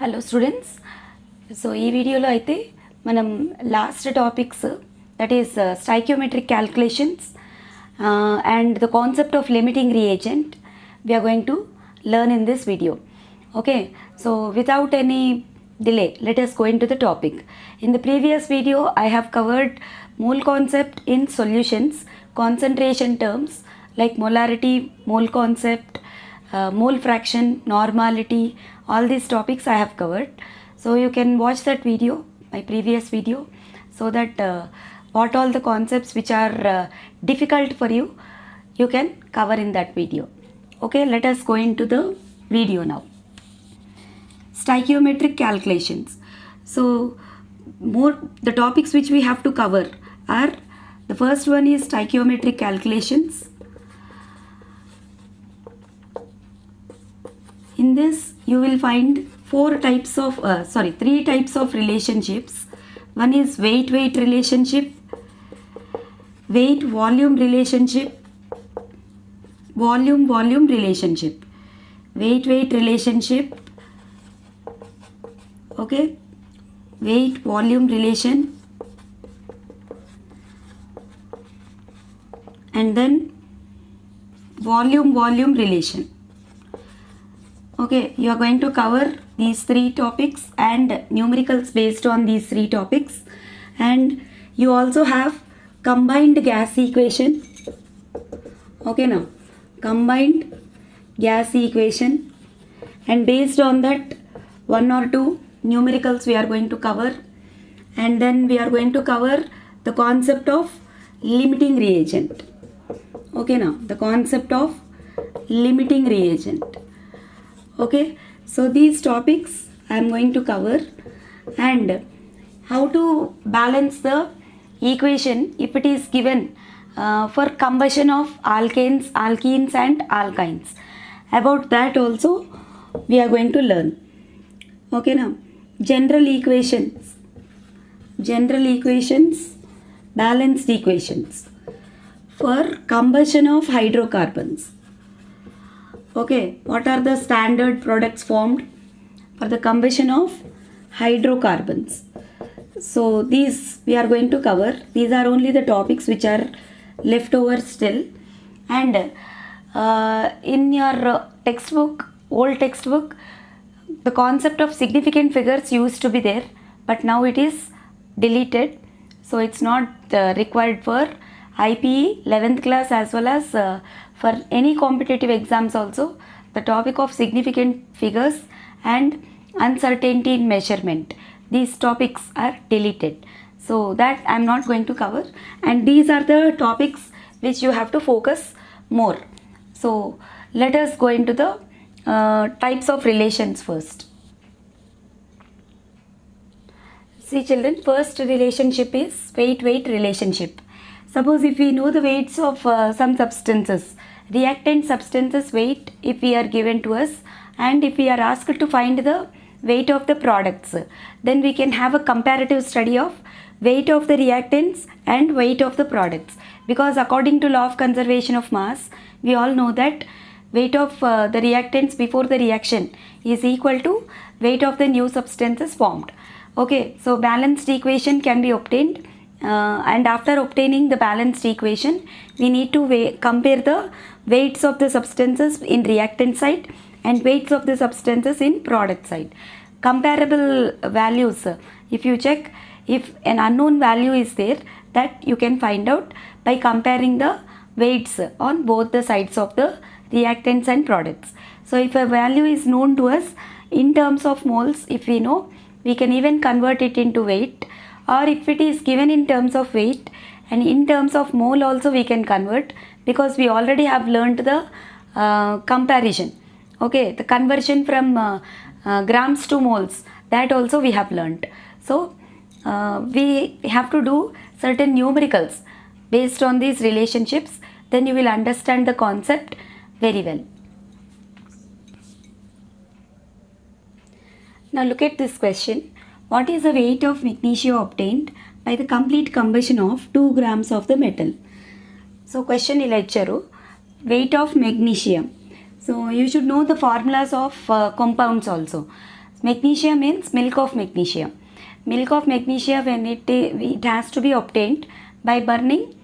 Hello students. So ఈ వీడియోలో అయితే మనం last topics that is stoichiometric calculations and the concept of limiting reagent we are going to learn in this video. Okay, so without any delay, let us go into the topic. In the previous video I have covered mole concept in solutions, concentration terms like molarity, mole concept, mole fraction, normality, all these topics I have covered. So you can watch that video, my previous video, so that what all the concepts which are difficult for you, you can cover in that video. Okay, let us go into the video now. Stoichiometric calculations. So the topics which we have to cover are, the first one is stoichiometric calculations. In this you will find three types of relationships. One is weight relationship, weight volume relationship, volume relationship, weight relationship, okay, weight volume relation, and then volume relation. Okay, you are going to cover these three topics and numericals based on these three topics, and you also have combined gas equation. Okay, now combined gas equation, and based on that one or two numericals we are going to cover, and then we are going to cover the concept of limiting reagent. Okay, now the concept of limiting reagent. Okay, so these topics I am going to cover, and how to balance the equation if it is given for combustion of alkanes, alkenes and alkynes. About that also we are going to learn. Okay, now general equations, balanced equations for combustion of hydrocarbons. Okay, what are the standard products formed for the combustion of hydrocarbons? So these we are going to cover. These are only the topics which are left over still, and in your old textbook, the concept of significant figures used to be there, but now it is deleted, so it's not required for IPE 11th class as well as for any competitive exams also. The topic of significant figures and uncertainty in measurement, these topics are deleted, so that I am not going to cover, and these are the topics which you have to focus more. So let us go into the types of relations first. See children, first relationship is weight relationship. Suppose if we know the weights of some substances, reactant substances weight if we are given to us, and if we are asked to find the weight of the products, then we can have a comparative study of weight of the reactants and weight of the products, because according to law of conservation of mass, we all know that weight of the reactants before the reaction is equal to weight of the new substances formed. Okay, so balanced equation can be obtained, and after obtaining the balanced equation we need to compare the weights of the substances in reactant side and weights of the substances in product side. Comparable values, if you check, if an unknown value is there, that you can find out by comparing the weights on both the sides of the reactants and products. So if a value is known to us in terms of moles, if we know, we can even convert it into weight, or if it is given in terms of weight and in terms of mole also we can convert, because we already have learned the comparison. Okay, the conversion from grams to moles, that also we have learned. So we have to do certain numericals based on these relationships, then you will understand the concept very well. Now look at this question. What is the weight of magnesia obtained by the complete combustion of 2 grams of the metal? So question ila icharu, weight of magnesium. So you should know the formulas of compounds also. Magnesia means milk of magnesia. Milk of magnesia, when it has to be obtained by burning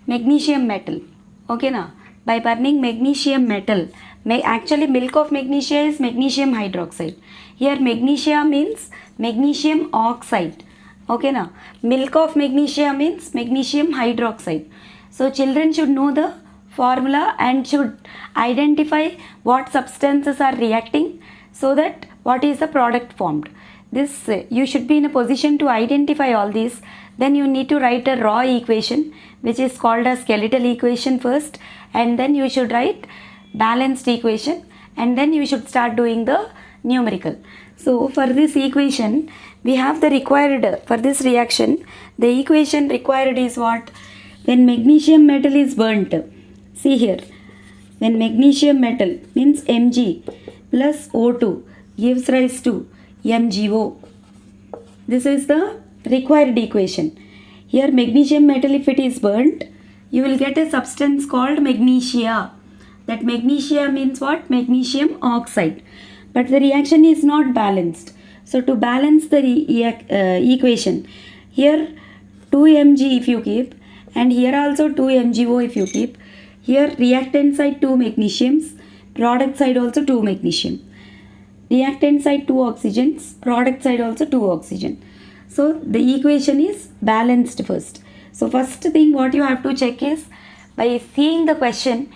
magnesium metal. Okay na? By burning magnesium metal. Actually milk of magnesia is magnesium hydroxide. Here magnesia means magnesium oxide. Okay na? Milk of magnesia means magnesium hydroxide. So children should know the formula and should identify what substances are reacting, so that what is the product formed. This you should be in a position to identify all these. Then you need to write a raw equation, which is called a skeletal equation first, and then you should write balanced equation, and then you should start doing the numerical. So for this equation we have the required, for this reaction the equation required is what? When magnesium metal is burnt, see here, when magnesium metal means Mg plus O2 gives rise to MgO. This is the required equation. Here magnesium metal, if it is burnt, you will get a substance called magnesia. That magnesia means what? Magnesium oxide. But the reaction is not balanced. So to balance the equation, here 2 Mg if you keep, and here also 2 MgO if you keep, here reactant side 2 magnesiums, product side also 2 magnesium. Reactant side 2 oxygens, product side also 2 oxygen. So the equation is balanced first. So first thing what you have to check is, by seeing the question,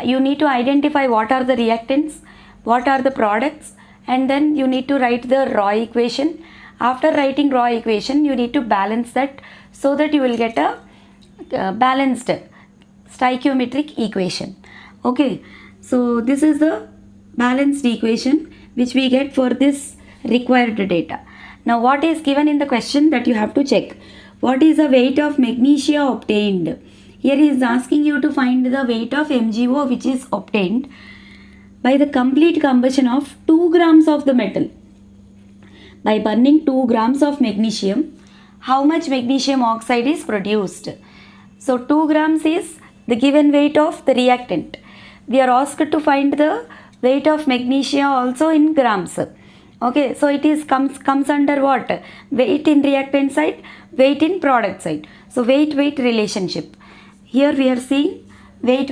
you need to identify what are the reactants, what are the products, and then you need to write the raw equation. After writing raw equation, you need to balance that, so that you will get a balanced stoichiometric equation. Okay, so this is the balanced equation which we get for this required data. Now what is given in the question that you have to check? What is the weight of magnesia obtained? Here he is asking you to find the weight of MgO which is obtained by the complete combustion of 2 grams of the metal. By burning 2 grams of magnesium, how much magnesium oxide is produced? So 2 grams is the given weight of the reactant. We are asked to find the weight of magnesia also in grams. Okay, so it is comes under what? Weight in reactant side, weight in product side. So weight relationship. Here we are seeing weight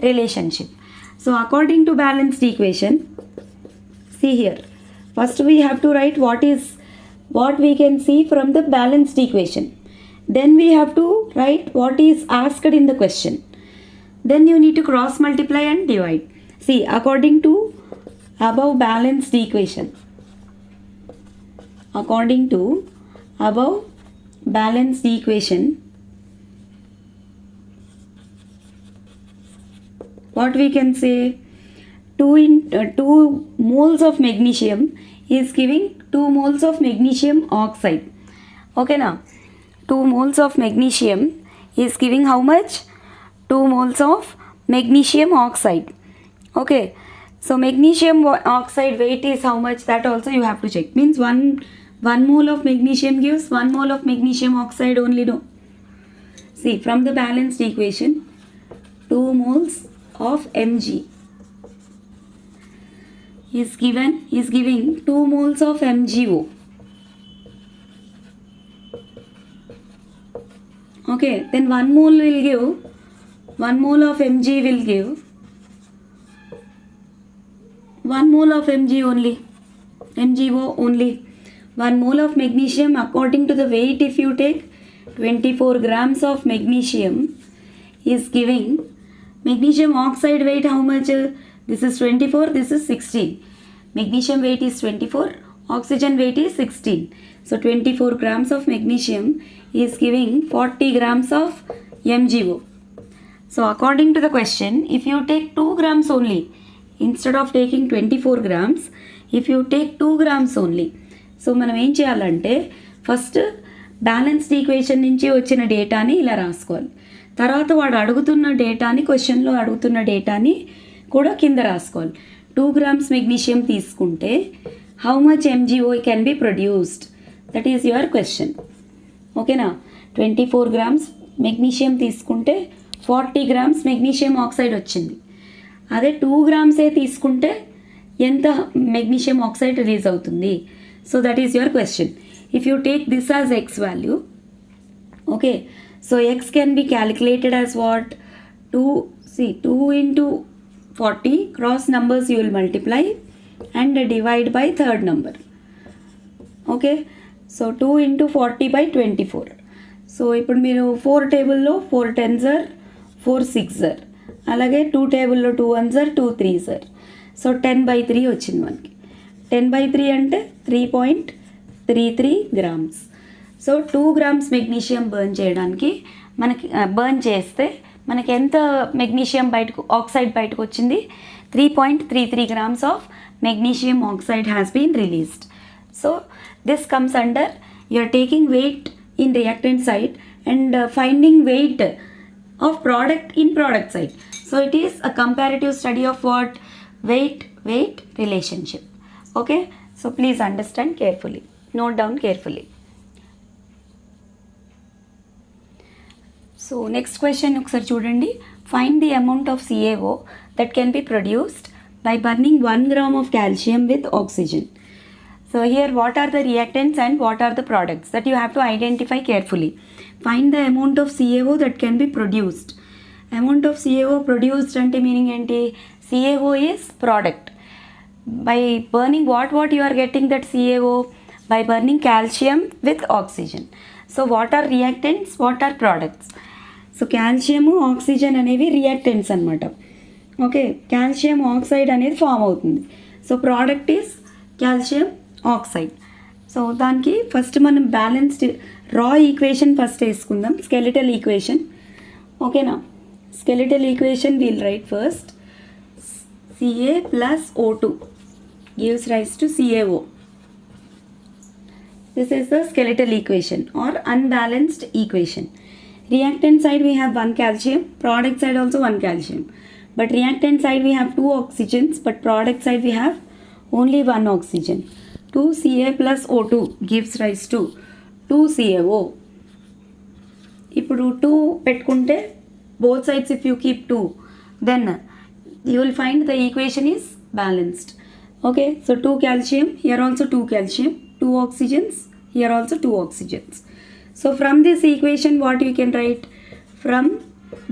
relationship. So according to balanced equation, see here, first we have to write what we can see from the balanced equation. Then we have to write what is asked in the question. Then you need to cross multiply and divide. See, according to above balanced equation, what we can say, 2 moles of magnesium is giving 2 moles of magnesium oxide. Okay now, 2 moles of magnesium is giving how much? 2 moles of magnesium oxide. Okay, so magnesium oxide weight is how much? That also you have to check. Means 1 mole of magnesium gives 1 mole of magnesium oxide only, no? See, from the balanced equation, 2 moles of Mg is giving 2 moles of MgO. Okay, then 1 mole will give, 1 mole of Mg will give 1 mole of MgO only. 1 mole of magnesium, according to the weight, if you take 24 grams of magnesium, is giving magnesium oxide weight how much? This is 24, this is 16. Magnesium weight is 24, oxygen weight is 16. So 24 grams of magnesium is giving 40 grams of MgO. So according to the question, if you take 2 grams only, instead of taking 24 grams, if you take 2 grams only, so మనం ఏం చేయాలంటే first balanced equation నుంచి వచ్చిన డేటాని ఇలా రాసుకోవాలి. తర్వాత వాడు అడుగుతున్న డేటాని, క్వశ్చన్లో అడుగుతున్న డేటాని కూడా కింద రాసుకోవాలి. 2 grams మెగ్నీషియం తీసుకుంటే how much MgO can be produced, that is your question. ఓకేనా? 24 grams మెగ్నీషియం తీసుకుంటే 40 grams మెగ్నీషియం ఆక్సైడ్ వచ్చింది. అదే 2 grams తీసుకుంటే ఎంత మెగ్నీషియం ఆక్సైడ్ రిలీజ్ అవుతుంది. So that is your question. If you take this as x value, okay, so x can be calculated as what? 2 into 40 cross numbers you will multiply and divide by third number. Okay, so 2 into 40 by 24. So ఇప్పుడు మీరు 4 టేబుల్లో 4 10s are 4 6s are, అలాగే 2 టేబుల్లో 2 1s are 2 3s are. So 10/3 వచ్చింది మనకి. 10/3 అంటే 3.33 grams. So 2 grams magnesium burn చేయడానికి మనకి బర్న్ చేస్తే మనకి ఎంత మెగ్నీషియం ఆక్సైడ్ బయటకు వచ్చింది? 3.33 grams of magnesium oxide has been released. So this comes under you're taking weight in reactant side and finding weight of product in product side. So it is a comparative study of what? Weight relationship. Okay, so please understand carefully, note down carefully. So next question ఒకసారి చూడండి. Find the amount of CaO that can be produced by burning 1 gram of calcium with oxygen. So here what are the reactants and what are the products that you have to identify carefully. Find the amount of CaO that can be produced. Amount of CaO produced ante meaning enti? CaO is product. By burning what you are getting that CaO? By burning calcium with oxygen. So what are reactants? What are products? So calcium, oxygen అనేవి reactants అన్నమాట. Okay, calcium oxide అనేది form అవుతుంది. So product is calcium oxide. So దానికి first మనం balanced raw equation first వేసుకుందాం, skeletal equation. ఓకేనా, skeletal equation we'll write first. Ca plus O2 gives rise to CaO. This is the skeletal equation or unbalanced equation. Reactant side we have 1 calcium, product side also 1 calcium. But reactant side we have 2 oxygens, but product side we have only 1 oxygen. 2Ca plus O2 gives rise to 2CaO. ఇప్పుడు 2 పెట్టుకుంటే both sides if you keep 2, then you will find the equation is balanced. Okay, so 2 calcium, here also 2 calcium, 2 oxygens, here also 2 oxygens. So from this equation what you can write? From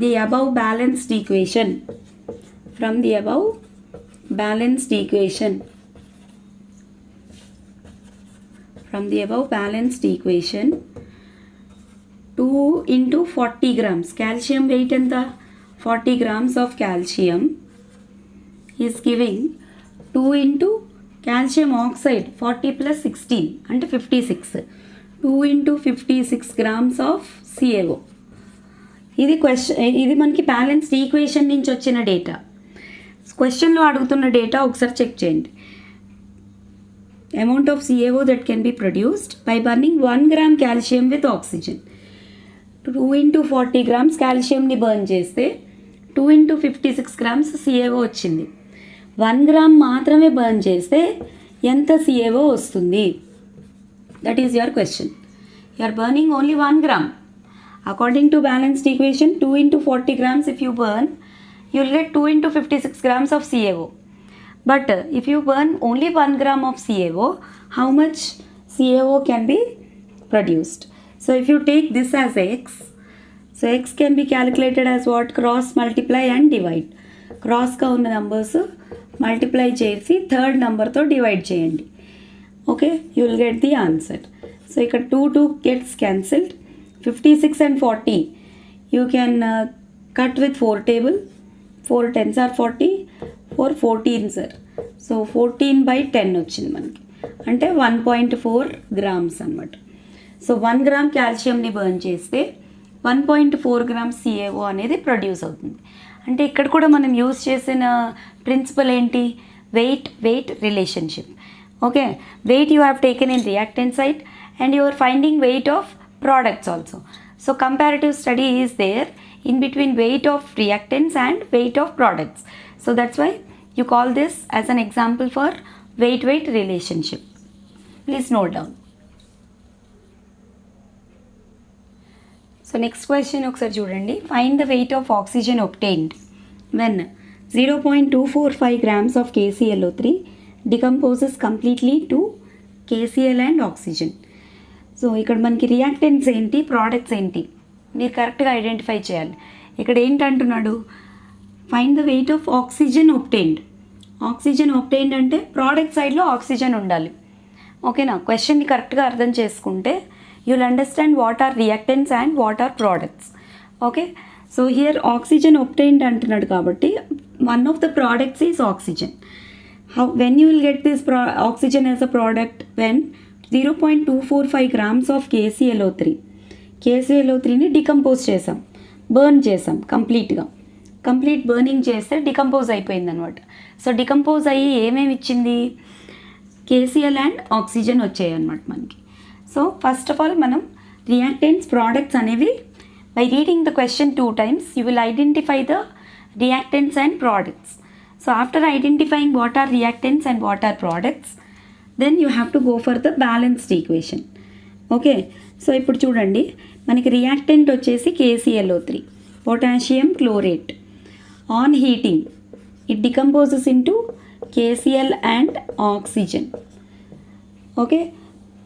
the above balanced equation, from the above balanced equation, from the above balanced equation, 2 into 40 grams calcium weight enta? 40 grams of calcium is giving 2 into calcium oxide 40 plus 16 అంటే 56. 2 into 56 grams of CaO. ఇది ఇది మనకి balanced equation నుంచి వచ్చిన data. క్వశ్చన్లో అడుగుతున్న data ఒకసారి check చేయండి. Amount of CaO that can be produced by burning 1 gram calcium with oxygen. 2 into 40 grams కాల్షియంని బర్న్ చేస్తే 2 into 56 grams CaO వచ్చింది. 1 gram మాత్రమే బర్న్ చేస్తే ఎంత CaO వస్తుంది? That is your question. You are burning only 1 gram. According to balanced equation, 2 into 40 grams if you burn, you will get 2 into 56 grams of CaO. But if you burn only 1 gram of CaO, how much CaO can be produced? So if you take this as x, so x can be calculated as what? Cross, multiply and divide. Cross ka unna numbers multiply chesi third number tho divide cheyandi. Okay, you will get the answer. So ఇక్కడ 2 gets cancelled. 56 and 40 you can cut with 4 table. 4 10s are 40, 4 14s are. So 14/10 వచ్చింది మనకి, అంటే 1.4 grams అన్నమాట. So 1 gram కాల్షియంని burn చేస్తే 1.4 grams CaO అనేది produce అవుతుంది. అంటే ఇక్కడ కూడా మనం యూజ్ చేసిన ప్రిన్సిపల్ ఏంటి? Weight relationship. Okay, weight you have taken in reactant side and you are finding weight of products also. So comparative study is there in between weight of reactants and weight of products. So that's why you call this as an example for weight relationship. Please note down. So next question ఒకసారి చూడండి. Find the weight of oxygen obtained when 0.245 grams of KClO3 decomposes completely to KCl and oxygen. So ఇక్కడ మనకి reactants ఏంటి, products ఏంటి మీరు కరెక్ట్గా identify చేయాలి. ఇక్కడ ఏంటంటున్నాడు, find the weight of oxygen obtained. Oxygen obtained అంటే ప్రోడక్ట్ సైడ్లో ఆక్సిజన్ ఉండాలి. ఓకేనా, క్వశ్చన్ని కరెక్ట్గా అర్థం చేసుకుంటే you'll understand what are reactants and what are products. Okay, so here oxygen obtained అంటున్నాడు కాబట్టి one of the products is oxygen. When you will get this oxygen as a product, when 0.245 grams of KClO3ని decompose చేసాం, burn చేసాం complete burning చేస్తే decompose అయిపోయింది అనమాట. So decompose అయ్యి ఏమేమి ఇచ్చింది, KCl అండ్ ఆక్సిజన్ వచ్చాయి అనమాట మనకి. సో ఫస్ట్ ఆఫ్ ఆల్ మనం రియాక్టెంట్స్, ప్రోడక్ట్స్ అనేవి by reading the question 2 times you will identify the reactants and products. So after identifying what are reactants and what are products, then you have to go for the balanced equation. Okay, so ఇప్పుడు చూడండి మనకి reactant వచ్చేసి KClO3, potassium chlorate. On heating it decomposes into KCl and oxygen. Okay,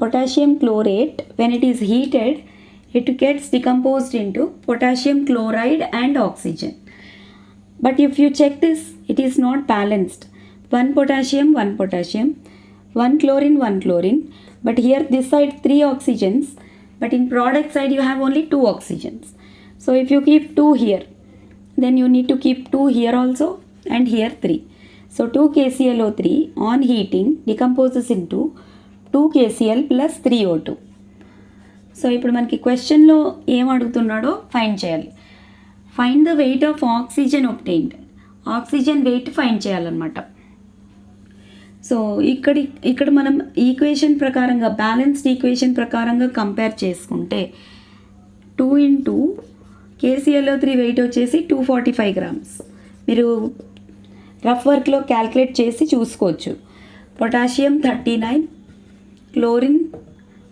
potassium chlorate, when it is heated, it gets decomposed into potassium chloride and oxygen. But if you check this, it is not balanced. 1 potassium, 1 chlorine. But here this side 3 oxygens, but in product side you have only 2 oxygens. So if you keep 2 here, then you need to keep 2 here also and here 3. So 2 KClO3 on heating decomposes into 2 KCl plus 3 O2. So ఇప్పుడు మనకి క్వశ్చన్లో ఏం అడుగుతున్నాడో find చేయాలి. Find the weight of oxygen obtained. Oxygen weight find చేయాలన్నమాట. So ఇక్కడ మనం equation ప్రకారంగా, బ్యాలెన్స్డ్ ఈక్వేషన్ ప్రకారంగా కంపేర్ చేసుకుంటే 2 into KClO3 వెయిట్ వచ్చేసి 245 grams. మీరు రఫ్ వర్క్లో క్యాల్కులేట్ చేసి చూసుకోవచ్చు. పొటాషియం 39, క్లోరిన్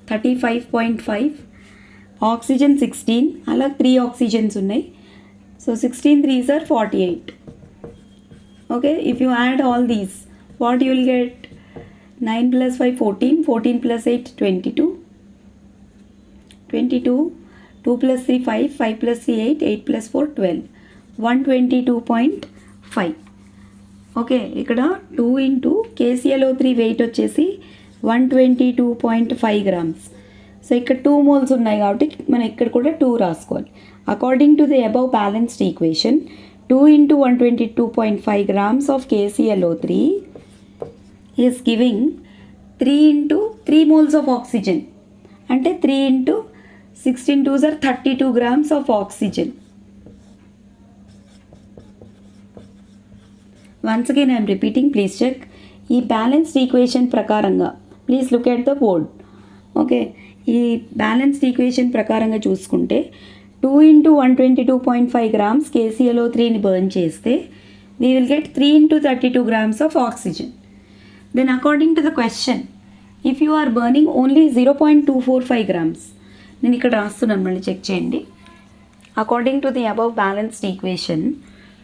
35.5, ఆక్సిజన్ 16, అలా 3 ఆక్సిజన్స్ ఉన్నాయి. So 16 3s are 48. Okay, if you add all these, what you will get? 9 plus 5 14, 14 plus 8 22, 2 plus 3 5, 5 plus 3 8, 8 plus 4 12, 122.5. Okay, ఇక్కడ 2 into KClO3 వెయిట్ వచ్చేసి 122.5 grams. So ఇక్కడ 2 moles ఉన్నాయి కాబట్టి మనం ఇక్కడ కూడా 2 రాసుకోవాలి. According to the above balanced equation, 2 into 122.5 grams of KClO3 is giving 3 into 3 moles of oxygen. అంటే 3 into 16 2s are 32 grams of oxygen. Once again I am repeating, please check. ఈ balanced equation ప్రకారంగా, please look at the board. Okay, ఈ balanced equation ప్రకారంగా చూసుకుంటే 2 into 122.5 grams KClO3ని burn చేస్తే we will get 3 into 32 grams of oxygen. Then according to the question, if you are burning only 0.245 grams, నేను ఇక్కడ రాస్తున్నాను, మళ్ళీ check చేయండి. According to the above balanced equation,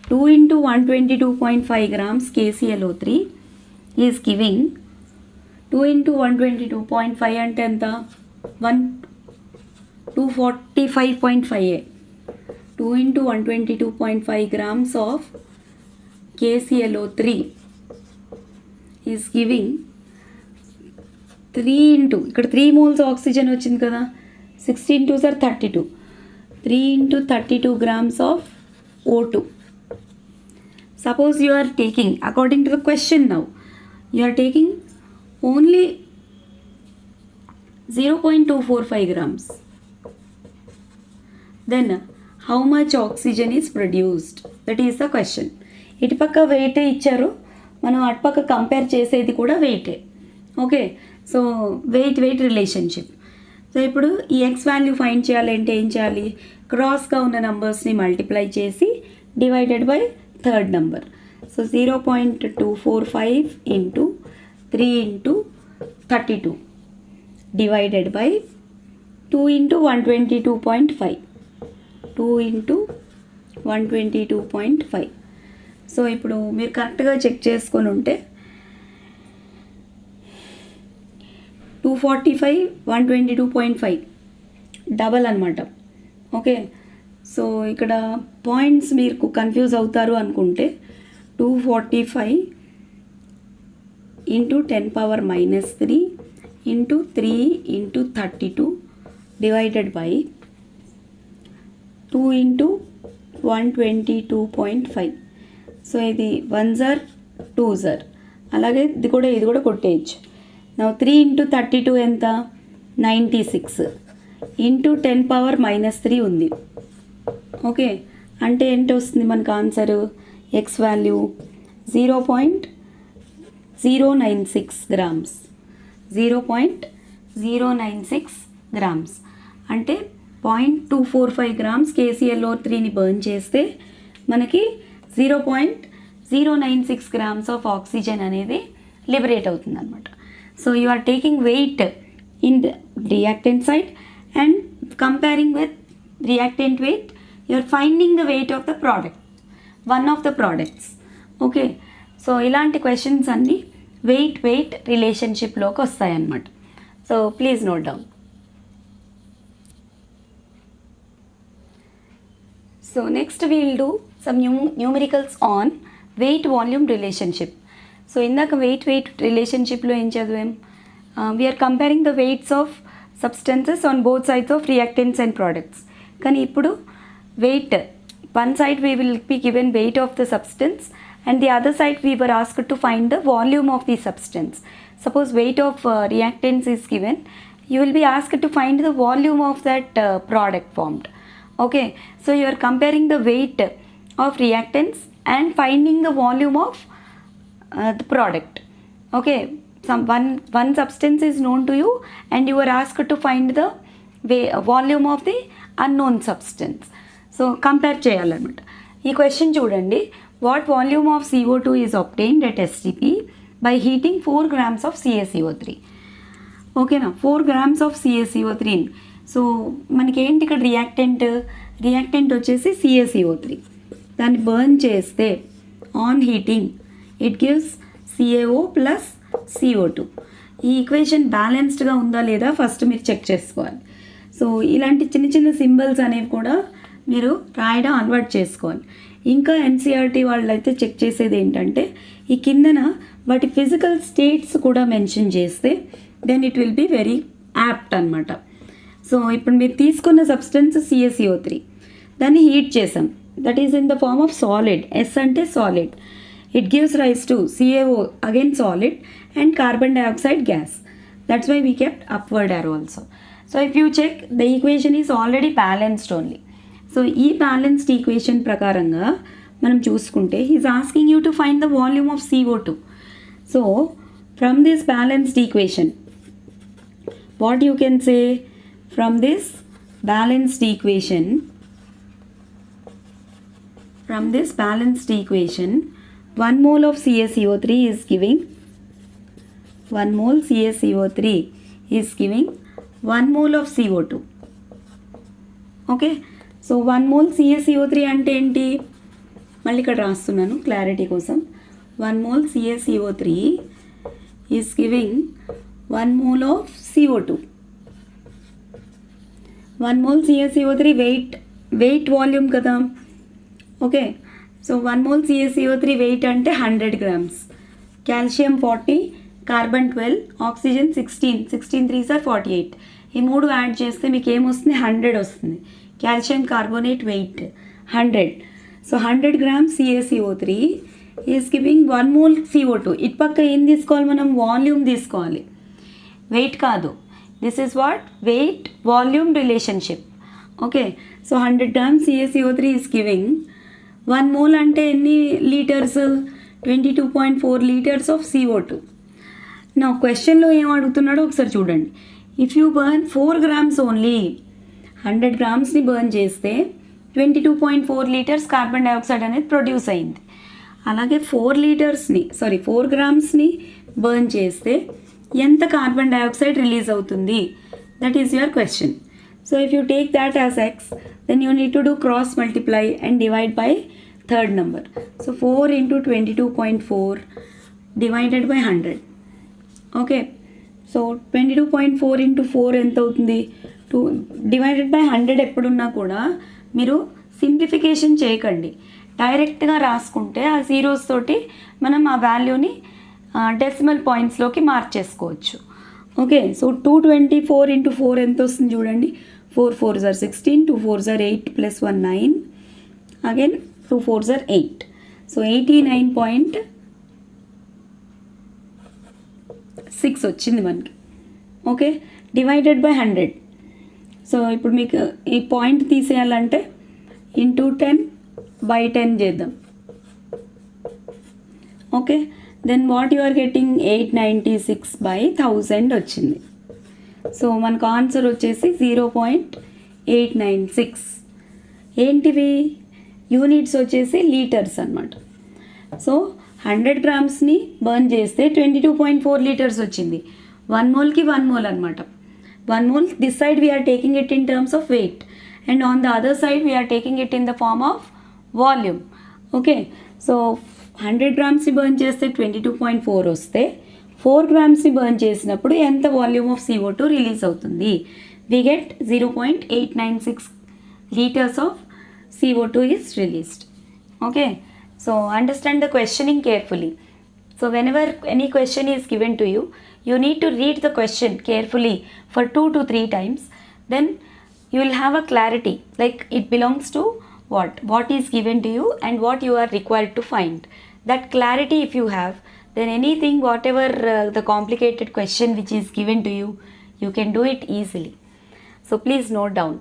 2 into 122.5 grams KClO3 is giving 2 into 122.5 అంటే ఎంత? 245.5. 2 into 122.5 grams of KClO3 is giving 3 into, ఇక్కడ 3 moles oxygen వచ్చింది కదా, 16 2s are 32, 3 into 32 grams of O2. Suppose you are taking, according to the question now, you are taking only 0.245 grams. Then how much oxygen is produced? That is the question. ఇటుపక్క weight ఇచ్చారు, మనం అటుపక్క compare చేసేది కూడా వెయిటే. Okay, so weight relationship. So ఇప్పుడు ఈ X value find చేయాలంటే ఏం చేయాలి? క్రాస్గా ఉన్న నెంబర్స్ని మల్టిప్లై చేసి divided by third number. So 0.245 into 3 into 32 divided by 2 into 122.5. 2 into 122.5. So ఇప్పుడు మీరు కరెక్ట్గా చెక్ చేసుకొని ఉంటే 245 122.5 డబల్ అనమాట. ఓకే, సో ఇక్కడ పాయింట్స్ మీకు కన్ఫ్యూజ్ అవుతారు అనుకుంటే 245 into 10⁻³ into 3 into 32 divided by 2 into 122.5. So ఇది 1 జర్ 2 జర్, అలాగే ఇది కూడా కొట్టేయచ్చు. నా 3 ఇంటూ 32 ఎంత? 96 ఇంటూ 10⁻³ ఉంది. ఓకే, అంటే ఏంటి వస్తుంది మనకు answer? X value 0.096 grams. 0.096 grams అంటే 0.245 గ్రామ్స్ KClO3ని బర్న్ చేస్తే మనకి 0.096 గ్రామ్స్ ఆఫ్ ఆక్సిజన్ అనేది లిబరేట్ అవుతుంది అనమాట. So you are taking weight in the reactant side and comparing with reactant weight you are finding the weight of the product, one of the products. Okay, so ఇలాంటి questions అన్నీ weight రిలేషన్షిప్లోకి వస్తాయన్నమాట. So please note down. So next we will do some numericals on weight volume relationship. So ఇందాక weight relationship లో ఏం చదివాం? We are comparing the weights of substances on both sides of reactants and products. కానీ ఇప్పుడు weight, one side we will be given weight of the substance and the other side we were asked to find the volume of the substance. Suppose weight of reactants is given, you will be asked to find the volume of that product formed. Okay, so you are comparing the weight of reactants and finding the volume of the product. Okay, one substance is known to you and you are asked to find the volume of the unknown substance. So compare చేయాలన్నమాట. ఈ question చూడండి. What volume of CO2 is obtained at STP by heating 4 grams of CaCO3. ఓకేనా, 4 grams of CaCO3. So మనకి ఏంటి ఇక్కడ reactant వచ్చేసి CaCO3. దాన్ని burn చేస్తే on heating it gives CaO plus CO2. ఈ ఈక్వేషన్ బ్యాలెన్స్డ్గా ఉందా లేదా ఫస్ట్ మీరు చెక్ చేసుకోవాలి. సో ఇలాంటి చిన్న చిన్న సింబల్స్ అనేవి కూడా మీరు రాయడం అలవాటు చేసుకోవాలి. ఇంకా NCERT వాళ్ళు అయితే చెక్ చేసేది ఏంటంటే ఈ కిందన వాటి ఫిజికల్ స్టేట్స్ కూడా మెన్షన్ చేస్తే then it will be very apt అనమాట. సో ఇప్పుడు మీరు తీసుకున్న సబ్స్టెన్స్ CaCO3, దాన్ని హీట్ చేసాం, that is in the form of solid. S అంటే solid. It gives rise to CaO again solid and carbon dioxide gas. That's why we kept upward arrow also. So if you check the equation is already balanced only. So ఈ balanced equation ప్రకారంగా మనం చూసుకుంటే he's asking you to find the volume of CO2. So from this balanced equation what you can say? From this balanced equation, 1 mole of CaCO3 is giving 1 mole CaCO3 is giving 1 mole of CO2. Okay, so 1 mole CaCO3 అంటే ఏంటి? మళ్ళీ ఇక్కడ రాస్తున్నాను clarity కోసం. 1 mole CaCO3 is giving 1 mole of CO2. 1 mole CaCO3 weight volume కదా. Okay, so 1 mole CaCO3 weight అంటే 100 grams. Calcium 40, carbon 12, oxygen 16, 16 3s are 48. ఈ మూడు యాడ్ చేస్తే మీకు ఏమొస్తుంది? 100 వస్తుంది. Calcium carbonate weight 100. So 100 grams CaCO3 is giving 1 mole CO2. ఇటు పక్క ఏం తీసుకోవాలి మనం? వాల్యూమ్ తీసుకోవాలి, వెయిట్ కాదు. This is what? Weight volume relationship. Okay, so 100 grams CaCO3 is giving 1 mole అంటే ఎన్ని లీటర్స్? 22.4 liters of CO2. నా క్వశ్చన్లో ఏం అడుగుతున్నాడో ఒకసారి చూడండి. If you burn 4 grams only, 100 గ్రామ్స్ని బర్న్ చేస్తే 22.4 liters కార్బన్ డైఆక్సైడ్ అనేది ప్రొడ్యూస్ అయింది. అలాగే 4 గ్రామ్స్ని బర్న్ చేస్తే ఎంత కార్బన్ డైఆక్సైడ్ రిలీజ్ అవుతుంది? That is your question. So if you take that as x, then you need to do cross multiply and divide by third number. So 4 into 22.4 divided by 100. Okay, so 22.4 into 4 ఎంత అవుతుంది? 2 divided by 100 ఎప్పుడున్నా కూడా మీరు simplification చేయకండి, డైరెక్ట్గా రాసుకుంటే ఆ zeros తోటి మనం ఆ వాల్యూని డెసిమల్ పాయింట్స్లోకి మార్చేసుకోవచ్చు. ఓకే, సో 224 ఇంటూ 4 ఎంత వస్తుంది చూడండి. 4 4s are 16, 2 4s are 8 plus 1 9, again 2 4s are 8. So 89.6 వచ్చింది మనకి. Okay, divided by 100. సో ఇప్పుడు మీకు ఈ పాయింట్ తీసేయాలంటే ఇంటూ 10 బై 10 చేద్దాం. Okay, then what you are getting 896/1000 వచ్చింది. సో మనకు ఆన్సర్ వచ్చేసి 0.896. ఏంటివి యూనిట్స్ వచ్చేసి లీటర్స్ అనమాట. సో 100 గ్రామ్స్ని బర్న్ చేస్తే 22.4 లీటర్స్ వచ్చింది. 1 మోల్కి 1 మోల్ అనమాట. 1 mole, this side we are taking it in terms of weight, and on the other side we are taking it in the form of volume. Okay, so 100 grams burn చేస్తే 22.4 వస్తే 4 grams burn చేసినప్పుడు ఎంత volume of CO2 release అవుతుంది? we get 0.896 liters of CO2 is released. Okay, so understand the questioning carefully. So whenever any question is given to you, you need to read the question carefully for 2 to 3 times. Then you will have a clarity, like it belongs to what is given to you and what you are required to find. That clarity if you have, then anything, whatever the complicated question which is given to you, you can do it easily. So please note down.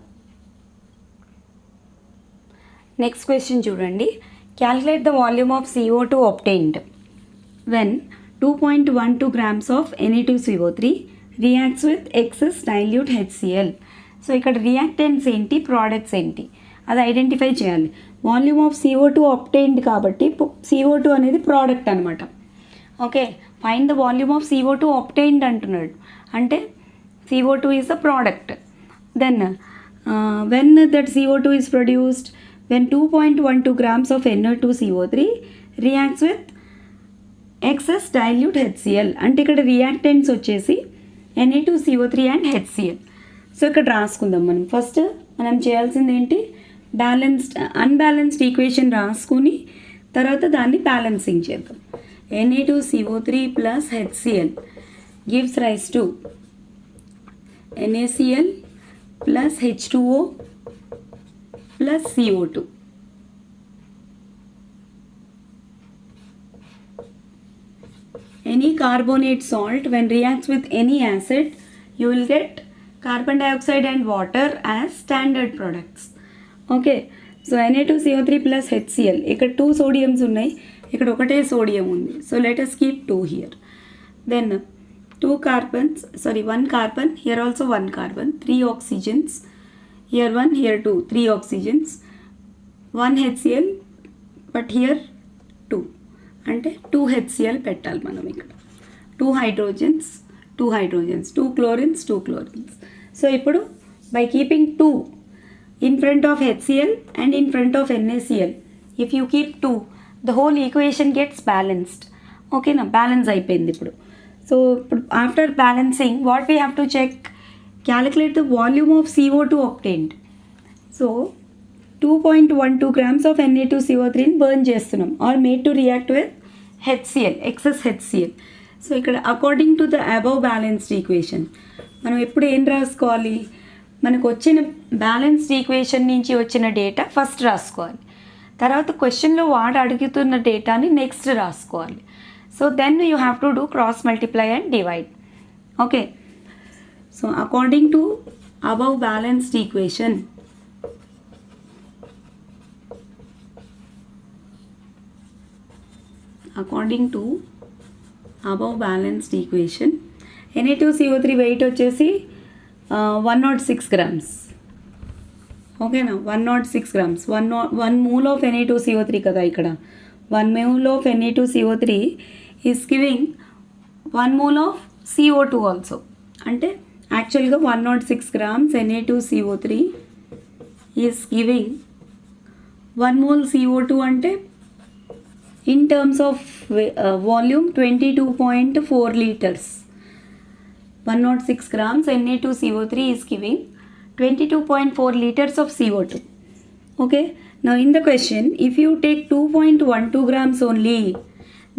Next question చూడండి. Calculate the volume of CO2 obtained when 2.12 grams of Na2CO3 reacts with excess dilute HCl. So ఇక్కడ reactants ఏంటి, products ఏంటి అది identify చేయాలి. Volume of CO2 obtained కాబట్టి CO2 అనేది product అనమాట. Okay, find the volume of CO2 obtained అంటున్నాడు, అంటే CO2 is the product. Then when that CO2 is produced when 2.12 grams of Na2CO3 reacts with excess dilute HCl. అంటే ఇక్కడ reactants వచ్చేసి Na2CO3 and HCl. So ఇక్కడ రాసుకుందాం. మనం first మనం చేయాల్సింది ఏంటి, బ్యాలెన్స్డ్ అన్బ్యాలెన్స్డ్ ఈక్వేషన్ రాసుకుని తర్వాత దాన్ని బ్యాలెన్సింగ్ చేద్దాం. Na2CO3 plus HCl gives rise to NaCl plus H2O plus CO2. Any carbonate salt when reacts with any acid, you will get carbon dioxide and water as standard products. Okay, so Na2CO3 plus HCl, ఇక్కడ 2 sodiums ఉన్నాయి, ఇక్కడ ఒకటే sodium ఉంది. So let us keep 2 here. Then 2 carbons, sorry 1 carbon, here also 1 carbon, 3 oxygens, here 1, here 2, 3 oxygens, 1 HCl, but here 2, అంటే 2 HCl పెట్టాలి మనం ఇక్కడ. 2 hydrogens, 2 hydrogens, 2 chlorines, 2 chlorines. So ఇప్పుడు by keeping 2 in front of HCl and in front of NaCl, if you keep 2, the whole equation gets balanced. Okay na, balance అయిపోయింది ఇప్పుడు. So ఇప్పుడు after balancing, what we have to check, calculate the volume of CO2 obtained. సో 2.12 grams of Na2CO3 burn చేస్తున్నాం, or made to react with HCl, excess HCl. So ఇక్కడ according to the above balanced equation మనం ఎప్పుడు ఏం రాసుకోవాలి, మనకు వచ్చిన balanced equation నుంచి వచ్చిన డేటా ఫస్ట్ రాసుకోవాలి, తర్వాత క్వశ్చన్లో వాడు అడుగుతున్న డేటాని నెక్స్ట్ రాసుకోవాలి. So then you have to do cross multiply and divide. Okay, so according to above balanced equation, according to above balanced equation, Na2CO3 weight వచ్చేసి 106 grams. ఓకేనా, 106 grams, 1 mole of Na2CO3 కదా ఇక్కడ. 1 mole of Na2CO3 is giving 1 mole of CO2 also. అంటే యాక్చువల్గా 106 grams Na2CO3 is giving 1 mole CO2 అంటే in terms of volume 22.4 liters. 106 grams Na2CO3 is giving 22.4 liters of CO2. Okay, now in the question, if you take 2.12 grams only,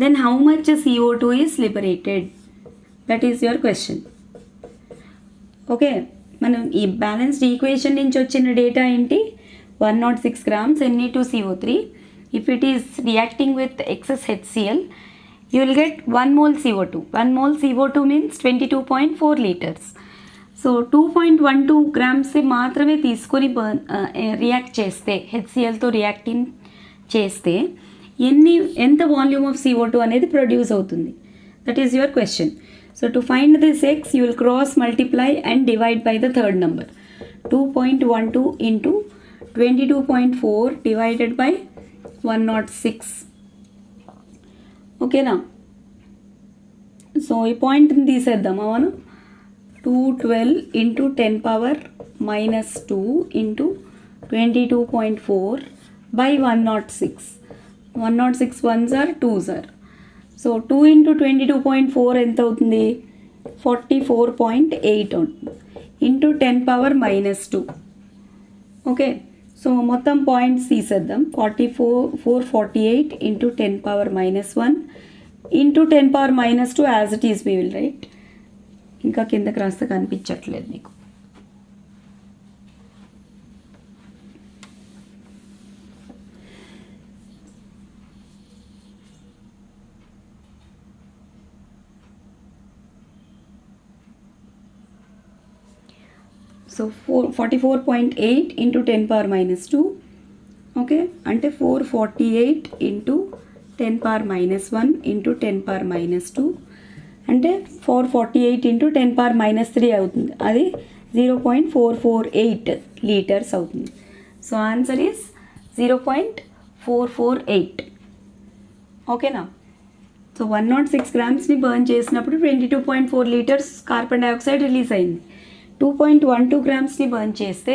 then how much CO2 is liberated? That is your question. Okay, మనం ఈ balanced equation నుంచి వచ్చిన data ఏంటి? 106 grams Na2CO3. If it is reacting with excess HCl, you will get 1 mole CO2. 1 mole CO2 means 22.4 liters. So 2.12 grams మాత్రమే తీసుకొని react చేస్తే, HClతో reacting చేస్తే ఎంత వాల్యూమ్ ఆఫ్ CO2 అనేది ప్రొడ్యూస్ అవుతుంది? That is your question. So to find this x, you will cross multiply and divide by the third number. 2.12 into 22.4 divided by 106. Okay now. So ఈ point తీసేద్దామా మనం? 212 into 10 power minus 2 into 22.4 by 106. 106 ones are 2s are. So 2 into 22.4 ఎంత అవుతుంది? 44.8 అవుతుంది. Into 10 power minus 2. Okay, so మొత్తం points తీసేద్దాం. 448 into 10 power minus 1 into 10 power minus 2 as it is we will write. ఇంకా కిందకి రాస్తే కనిపించట్లేదు మీకు. So 44.8 into 10 power minus 2. Okay, అంటే 448 into 10 power minus 1 into 10 power minus 2 అంటే 448 ఇంటూ 10 power minus 3 అవుతుంది. అది 0.448 లీటర్స్ అవుతుంది. So answer is 0.448. ఓకేనా? సో 106 గ్రామ్స్ని బర్న్ చేసినప్పుడు 22.4 లీటర్స్ కార్బన్ డైఆక్సైడ్ రిలీజ్ అయింది. 2.12 గ్రామ్స్ని బర్న్ చేస్తే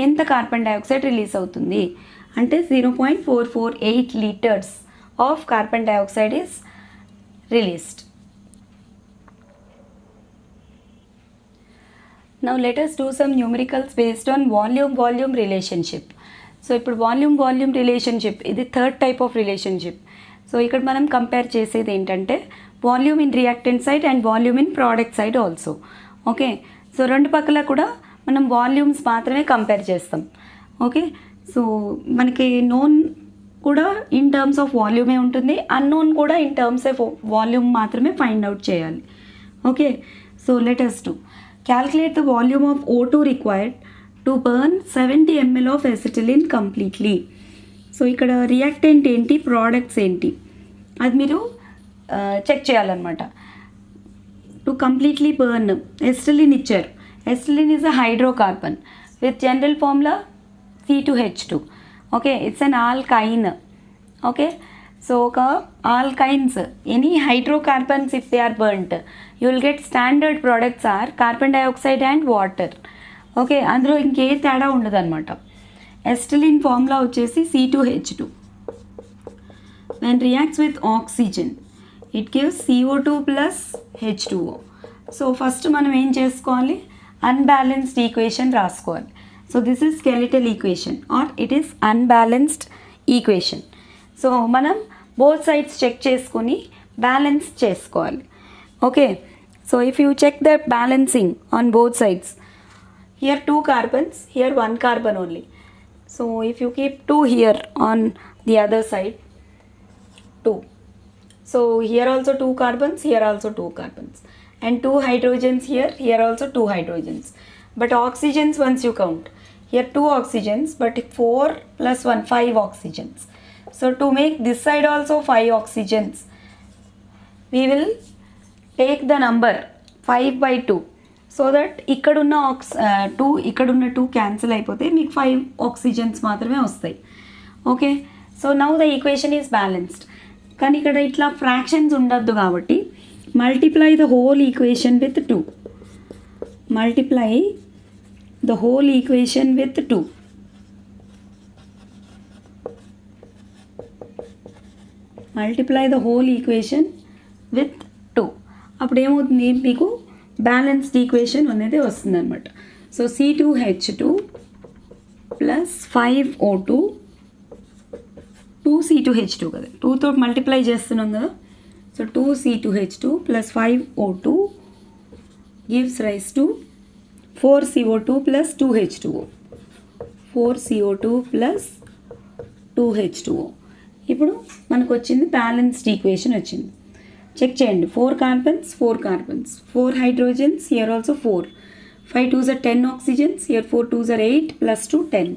ఎంత కార్బన్ డైఆక్సైడ్ రిలీజ్ అవుతుంది అంటే 0.448 litres of carbon dioxide is released. Now let us do some numericals based on volume relationship. So ఇప్పుడు volume relationship ఇది third type of relationship. So ఇక్కడ మనం compare చేసేది ఏంటంటే volume in reactant side and volume in product side also. Okay, so రెండు పక్కల కూడా మనం వాల్యూమ్స్ మాత్రమే కంపేర్ చేస్తాం. ఓకే, సో మనకి నోన్ కూడా ఇన్ టర్మ్స్ ఆఫ్ వాల్యూమే ఉంటుంది, అన్నోన్ కూడా ఇన్ టర్మ్స్ ఆఫ్ వాల్యూమ్ మాత్రమే ఫైండ్ అవుట్ చేయాలి. Okay, so let us do. Calculate the volume of O2 required to burn 70 ml of acetylene completely. So ఇక్కడ reactant ఏంటి, products ఏంటి అది మీరు చెక్ చేయాలన్నమాట. టు కంప్లీట్లీ బర్న్ ఎసిటిలిన్ ఇచ్చారు. Acetylene is a hydrocarbon with general formula C2H2. Okay, it's an alkyne. Okay, so ఒక alkynes any hydrocarbons if they are burnt you will get standard products are carbon dioxide and water. Okay, అందులో ఇంకే తేడా ఉండదు అనమాట. Acetylene formula వచ్చేసి C2H2. when reacts with oxygen it gives CO2 plus H2O. So first మనం ఏం చేసుకోవాలి, unbalanced equation రాసుకోవాలి. So this is skeletal equation or it is unbalanced equation. So మనం బోత్ సైడ్స్ చెక్ చేసుకొని బ్యాలెన్స్ చేసుకోవాలి. Okay, so if you check the balancing on both sides, here 2 carbons, here 1 carbon only. So if you keep 2 here on the other side, 2. So here also 2 carbons, here also 2 carbons, and 2 hydrogens here, here also 2 hydrogens. But oxygens once you count, here 2 oxygens, but 4 plus 1, 5 oxygens. So to make this side also 5 oxygens, we will take the number 5/2. So that ఇక్కడున్న 2 cancel అయిపోతే మీకు 5 oxygens మాత్రమే వస్తాయి. Okay, so now the equation is balanced. కానీ ఇక్కడ ఇట్లా fractions ఉండద్దు కాబట్టి multiply the whole equation with 2. Multiply the whole equation with 2. Multiply the whole equation with 2. అప్పుడు ఏమవుతుంది, మీకు బ్యాలెన్స్డ్ ఈక్వేషన్ అనేది వస్తుంది అనమాట. So C2H2 plus 5O2 2C2H2 కదా, 2తో మల్టిప్లై చేస్తున్నాం కదా. So 2C2H2 plus 5O2 gives rise to 4CO2 plus 2H2O. 4CO2 plus 2H2O. ఇప్పుడు మనకు వచ్చింది బ్యాలెన్స్డ్ ఈక్వేషన్ వచ్చింది. చెక్ చేయండి. 4 carbons, 4 hydrogens, here also 4. 5 2s are 10 oxygens, here 4 2s are 8 plus 2 10.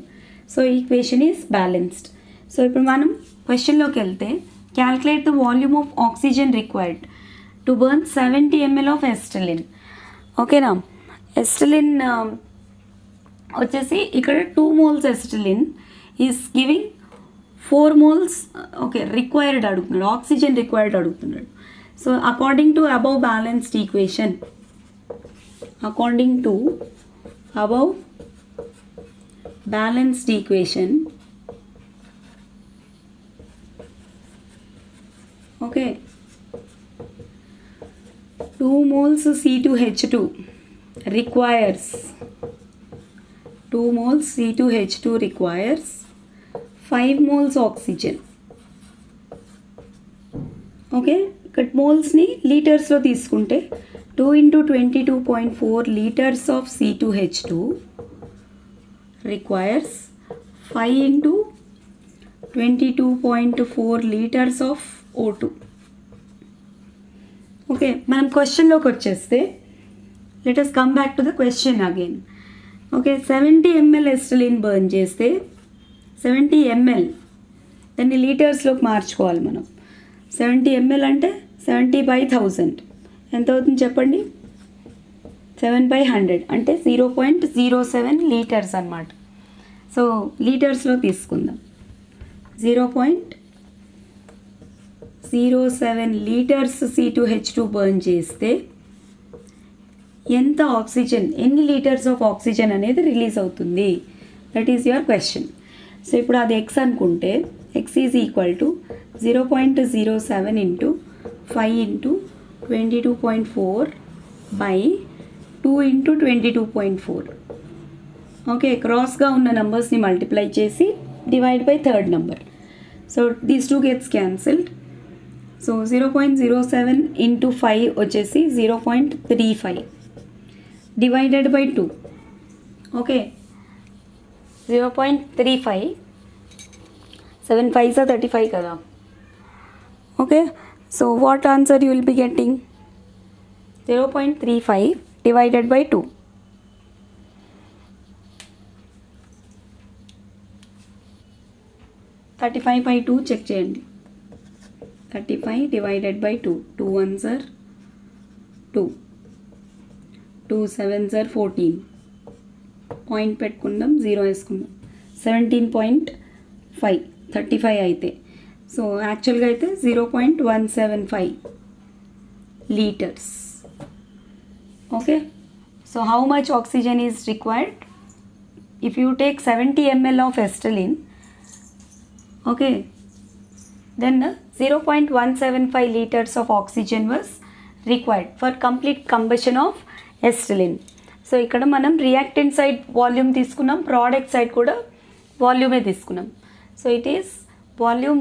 So equation is balanced. So ఇప్పుడు మనం క్వశ్చన్లోకి వెళ్తే calculate the volume of oxygen required to burn 70 ml of acetylene. ఓకేనా, ఎస్టలిన్ వచ్చేసి ఇక్కడ 2 moles acetylene is giving 4 moles. Okay, required అడుగుతున్నాడు, oxygen required అడుగుతున్నాడు. So according to above balanced equation, okay, 2 moles C2H2 requires 5 moles oxygen. Okay, ఇక్కడ మోల్స్ని లీటర్స్లో తీసుకుంటే 2 into 22.4 liters of C2H2 requires 5 into 22.4 liters of O2. Okay, మనం క్వశ్చన్లోకి వచ్చేస్తే let us come back to the question again. Okay, 70 ml acetylene burn చేస్తే 70 ml దాన్ని లీటర్స్లోకి మార్చుకోవాలి మనం. 70 ml అంటే 70/1000 ఎంత అవుతుంది చెప్పండి? 7/100 అంటే 0.07 లీటర్స్ అన్నమాట. సో లీటర్స్లో తీసుకుందాం. 0.07 లీటర్స్ C2H2 బర్న్ చేస్తే ఎంత ఆక్సిజన్, ఎన్ని లీటర్స్ ఆఫ్ ఆక్సిజన్ అనేది రిలీజ్ అవుతుంది? That is your question. So ఇప్పుడు అది ఎక్స్ అనుకుంటే X is equal to 0.07 into 5 into 22.4 by 2 into 22.4. Okay, క్రాస్గా ఉన్న నెంబర్స్ని మల్టిప్లై చేసి divide by third number. So these 2 gets cancelled. So 0.07 into 5 వచ్చేసి 0.35 divided by 2. Okay, 0.35, 7 5s are 35 కదా. Okay, so what answer you will be getting? 0.35 divided by 2. (35/2) check చేయండి. 35 divided by 2. 2 1s are 2, 2 7s are 14. Point పెట్టుకుందాం, 0 వేసుకుందాం. 17.5 35 అయితే. So యాక్చువల్గా అయితే 0.175 litres. Okay, so how much oxygen is required if you take 70 ml of acetylene? Okay, then 0.175 liters of oxygen was required for complete combustion of acetylene. So ఇక్కడ మనం reactant side volume తీసుకున్నాం, product side కూడా వాల్యూమే తీసుకున్నాం. So it is volume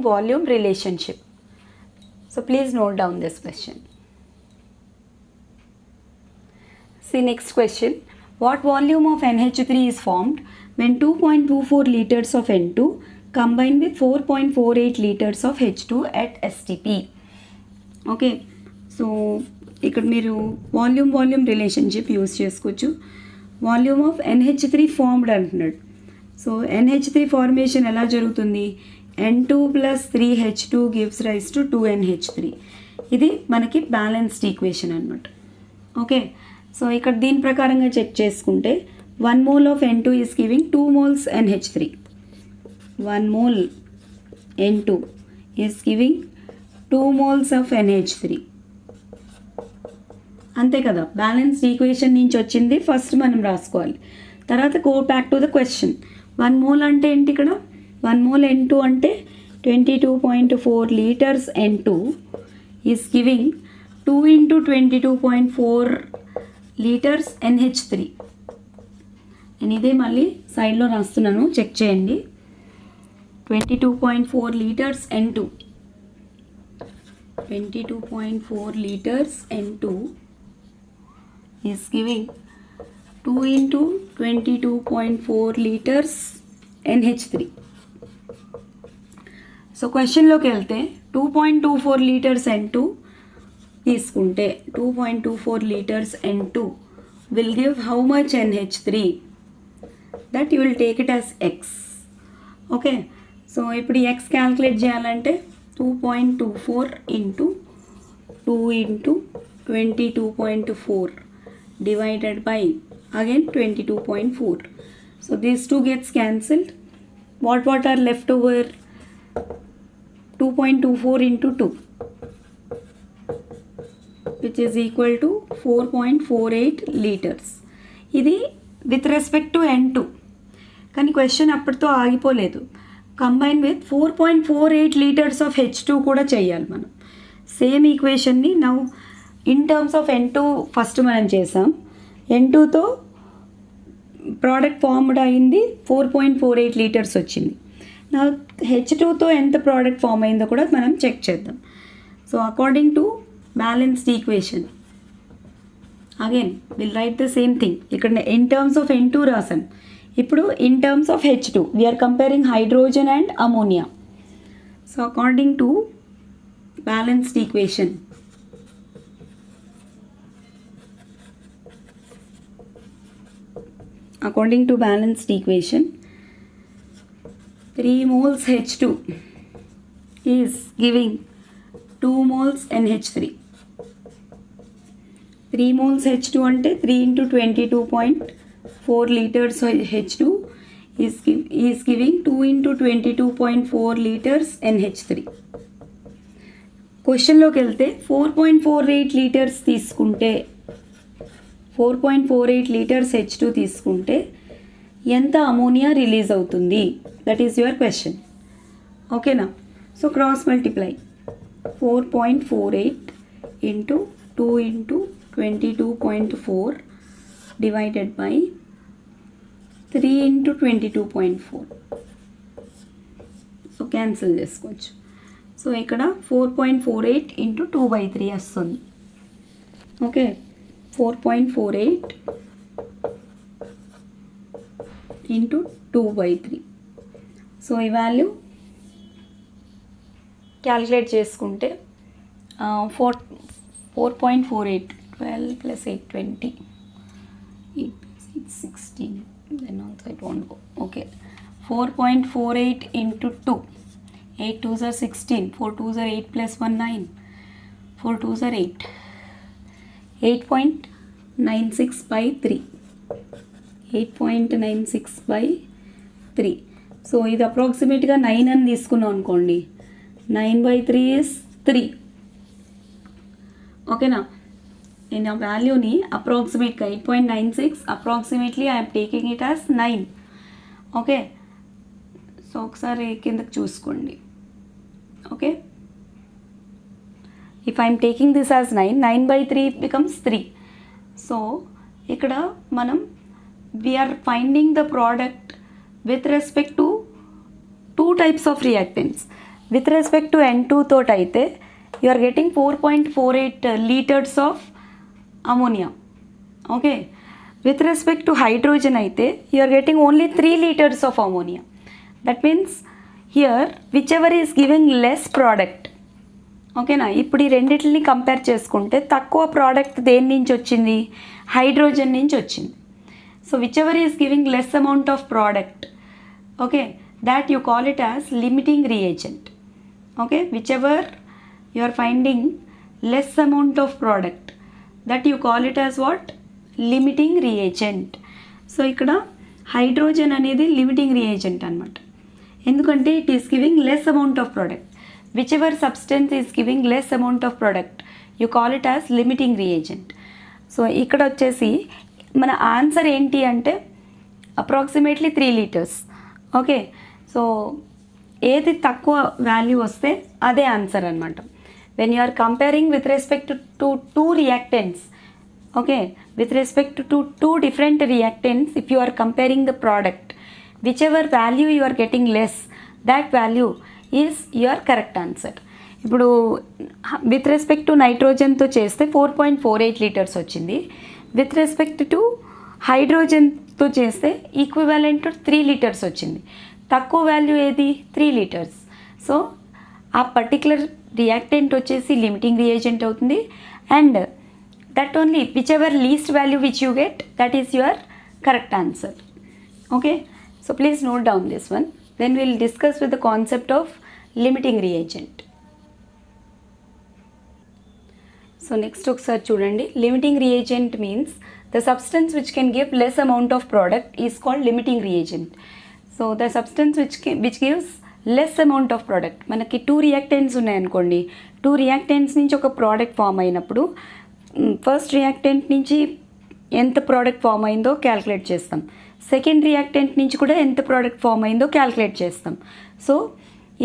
relationship. So please note down this question. See next question. What volume of NH3 is formed when 2.24 liters of N2 combine with 4.48 liters of H2 at STP? Okay, so ఇక్కడ మీరు volume relationship use చేసుకోవచ్చు. Volume of NH3 formed అంటున్నాడు. So NH3 formation ఎలా జరుగుతుంది? N2 plus 3H2 gives rise to 2NH3. ఇది మనకి balanced equation అనమాట. Okay, so ఇక్కడ దీని ప్రకారంగా చెక్ చేసుకుంటే 1 mole of N2 is giving 2 moles NH3. 1 mole N2 is giving 2 moles of NH3. అంతే కదా, బ్యాలెన్స్డ్ ఈక్వేషన్ నుంచి వచ్చింది ఫస్ట్ మనం రాసుకోవాలి. తర్వాత go back to the question. 1 mole అంటే ఏంటి? ఇక్కడ 1 mole N2 అంటే 22.4 liters N2 is giving 2 into 22.4 litres NH3. నేను ఇదే మళ్ళీ సైడ్లో రాస్తున్నాను, చెక్ చేయండి. 22.4 litres N2. 22.4 liters N2 is giving 2 into 22.4 liters NH3. So క్వశ్చన్లోకి వెళ్తే 2.24 లీటర్స్ N2 తీసుకుంటే 2.24 litres N2 will give how much NH3? That you will take it as X. Okay, so ఇప్పుడు X calculate చేయాలంటే 2.24 into 2 into 22.4 divided by again 22.4. So these two gets cancelled. What are left over? 2.24 into 2, which is equal to 4.48 liters. ఇది with respect to N2. కానీ question అప్పటితో ఆగిపోలేదు. Combine with 4.48 litres of H2 కూడా చేయాలి మనం. Same ఈక్వేషన్ని now in terms of N2 first మనం చేసాం. N2తో product formed అయింది, 4.48 లీటర్స్ వచ్చింది. నా H2తో ఎంత ప్రోడక్ట్ ఫామ్ అయిందో కూడా మనం చెక్ చేద్దాం. So according to balanced equation again will write the same thing. ఇక్కడ ఇన్ టర్మ్స్ ఆఫ్ N2 రాసాం, ఇప్పుడు in terms of H2 we are comparing hydrogen and ammonia. So according to balanced equation according to balanced equation 3 moles H2 is giving 2 moles NH3. 3 moles H2 అంటే 3 into 22.4 liters H2 is giving 2 into 22.4 liters NH3. క్వశ్చన్లోకి వెళ్తే 4.48 litres తీసుకుంటే 4.48 litres H2 తీసుకుంటే ఎంత ammonia release అవుతుంది? That is your question. ఓకేనా? So cross multiply 4.48 into 2 into 22.4 divided by 3 into 22.4. So cancel చేసుకోవచ్చు. So ఇక్కడ 4.48 into 2/3 వస్తుంది. Okay, 4.48 into 2/3. సో ఈ వాల్యూ క్యాలిక్యులేట్ చేసుకుంటే 4.48 12 plus 8 20 8 6 16 then also it won't go. Okay, 4.48 into 2, 8 2s are 16, 4 2s are 8 plus 1 9, 4 2s are 8, 8.96 by 3, 8.96 by 3. So ఇది అప్రాక్సిమేట్గా 9 అని తీసుకున్నాం అనుకోండి, 9/3 is 3. ఓకేనా? నేను ఆ వాల్యూని అప్రాక్సిమేట్గా 8.96 approximately I'm taking it as 9. Okay, so ఒకసారి కిందకి చూసుకోండి. Okay, if I am taking this as 9, 9/3 becomes 3. So ఇక్కడ మనం we are finding the product with respect to two types of reactants. With respect to N2 తోటి అయితే you are getting 4.48 liters of ammonia. Okay, with respect to hydrogen అయితే you are getting only 3 liters of ammonia. That means here whichever is giving less product. ఓకేనా? ఇప్పుడు ఈ రెండింటిని compare చేసుకుంటే తక్కువ product దేని నుంచి వచ్చింది? హైడ్రోజన్ నుంచి వచ్చింది. So whichever is giving less amount of product, okay, that you call it as limiting reagent. Okay, whichever you are finding less amount of product that you call it as what? Limiting reagent. So ఇక్కడ hydrogen అనేది limiting reagent అనమాట. ఎందుకంటే it is giving less amount of product. whichever substance is giving less amount of product you call it as limiting reagent. So ఇక్కడ వచ్చేసి మన answer ఏంటి అంటే approximately 3 litres. Okay, so ఏది తక్కువ వాల్యూ వస్తే అదే ఆన్సర్ అనమాట. When you are comparing with respect to two reactants, okay, with respect to two different reactants, if you are comparing the product, whichever value you are getting less, that value is your correct answer. ఇప్పుడు with respect to నైట్రోజన్తో చేస్తే 4.48 litres వచ్చింది. With respect to హైడ్రోజన్తో చేస్తే equivalent to 3 litres వచ్చింది. తక్కువ value ఏది? 3 litres. So ఆ particular reactant వచ్చేసి limiting reagent అవుతుంది. And that only whichever least value which you get, that is your correct answer. Okay, so please note down this one. Then will discuss with the concept of limiting reagent. So next ఒకసారి చూడండి. Limiting reagent means the substance which can give less amount of product is called limiting reagent. So the substance which gives less amount of product. మనకి 2 reactants ఉన్నాయనుకోండి, 2 reactants నుంచి ఒక product form అయినప్పుడు first reactant నుంచి ఎంత product form అయిందో calculate చేస్తాం, second reactant నుంచి కూడా ఎంత ప్రోడక్ట్ ఫామ్ అయిందో క్యాల్కులేట్ చేస్తాం. సో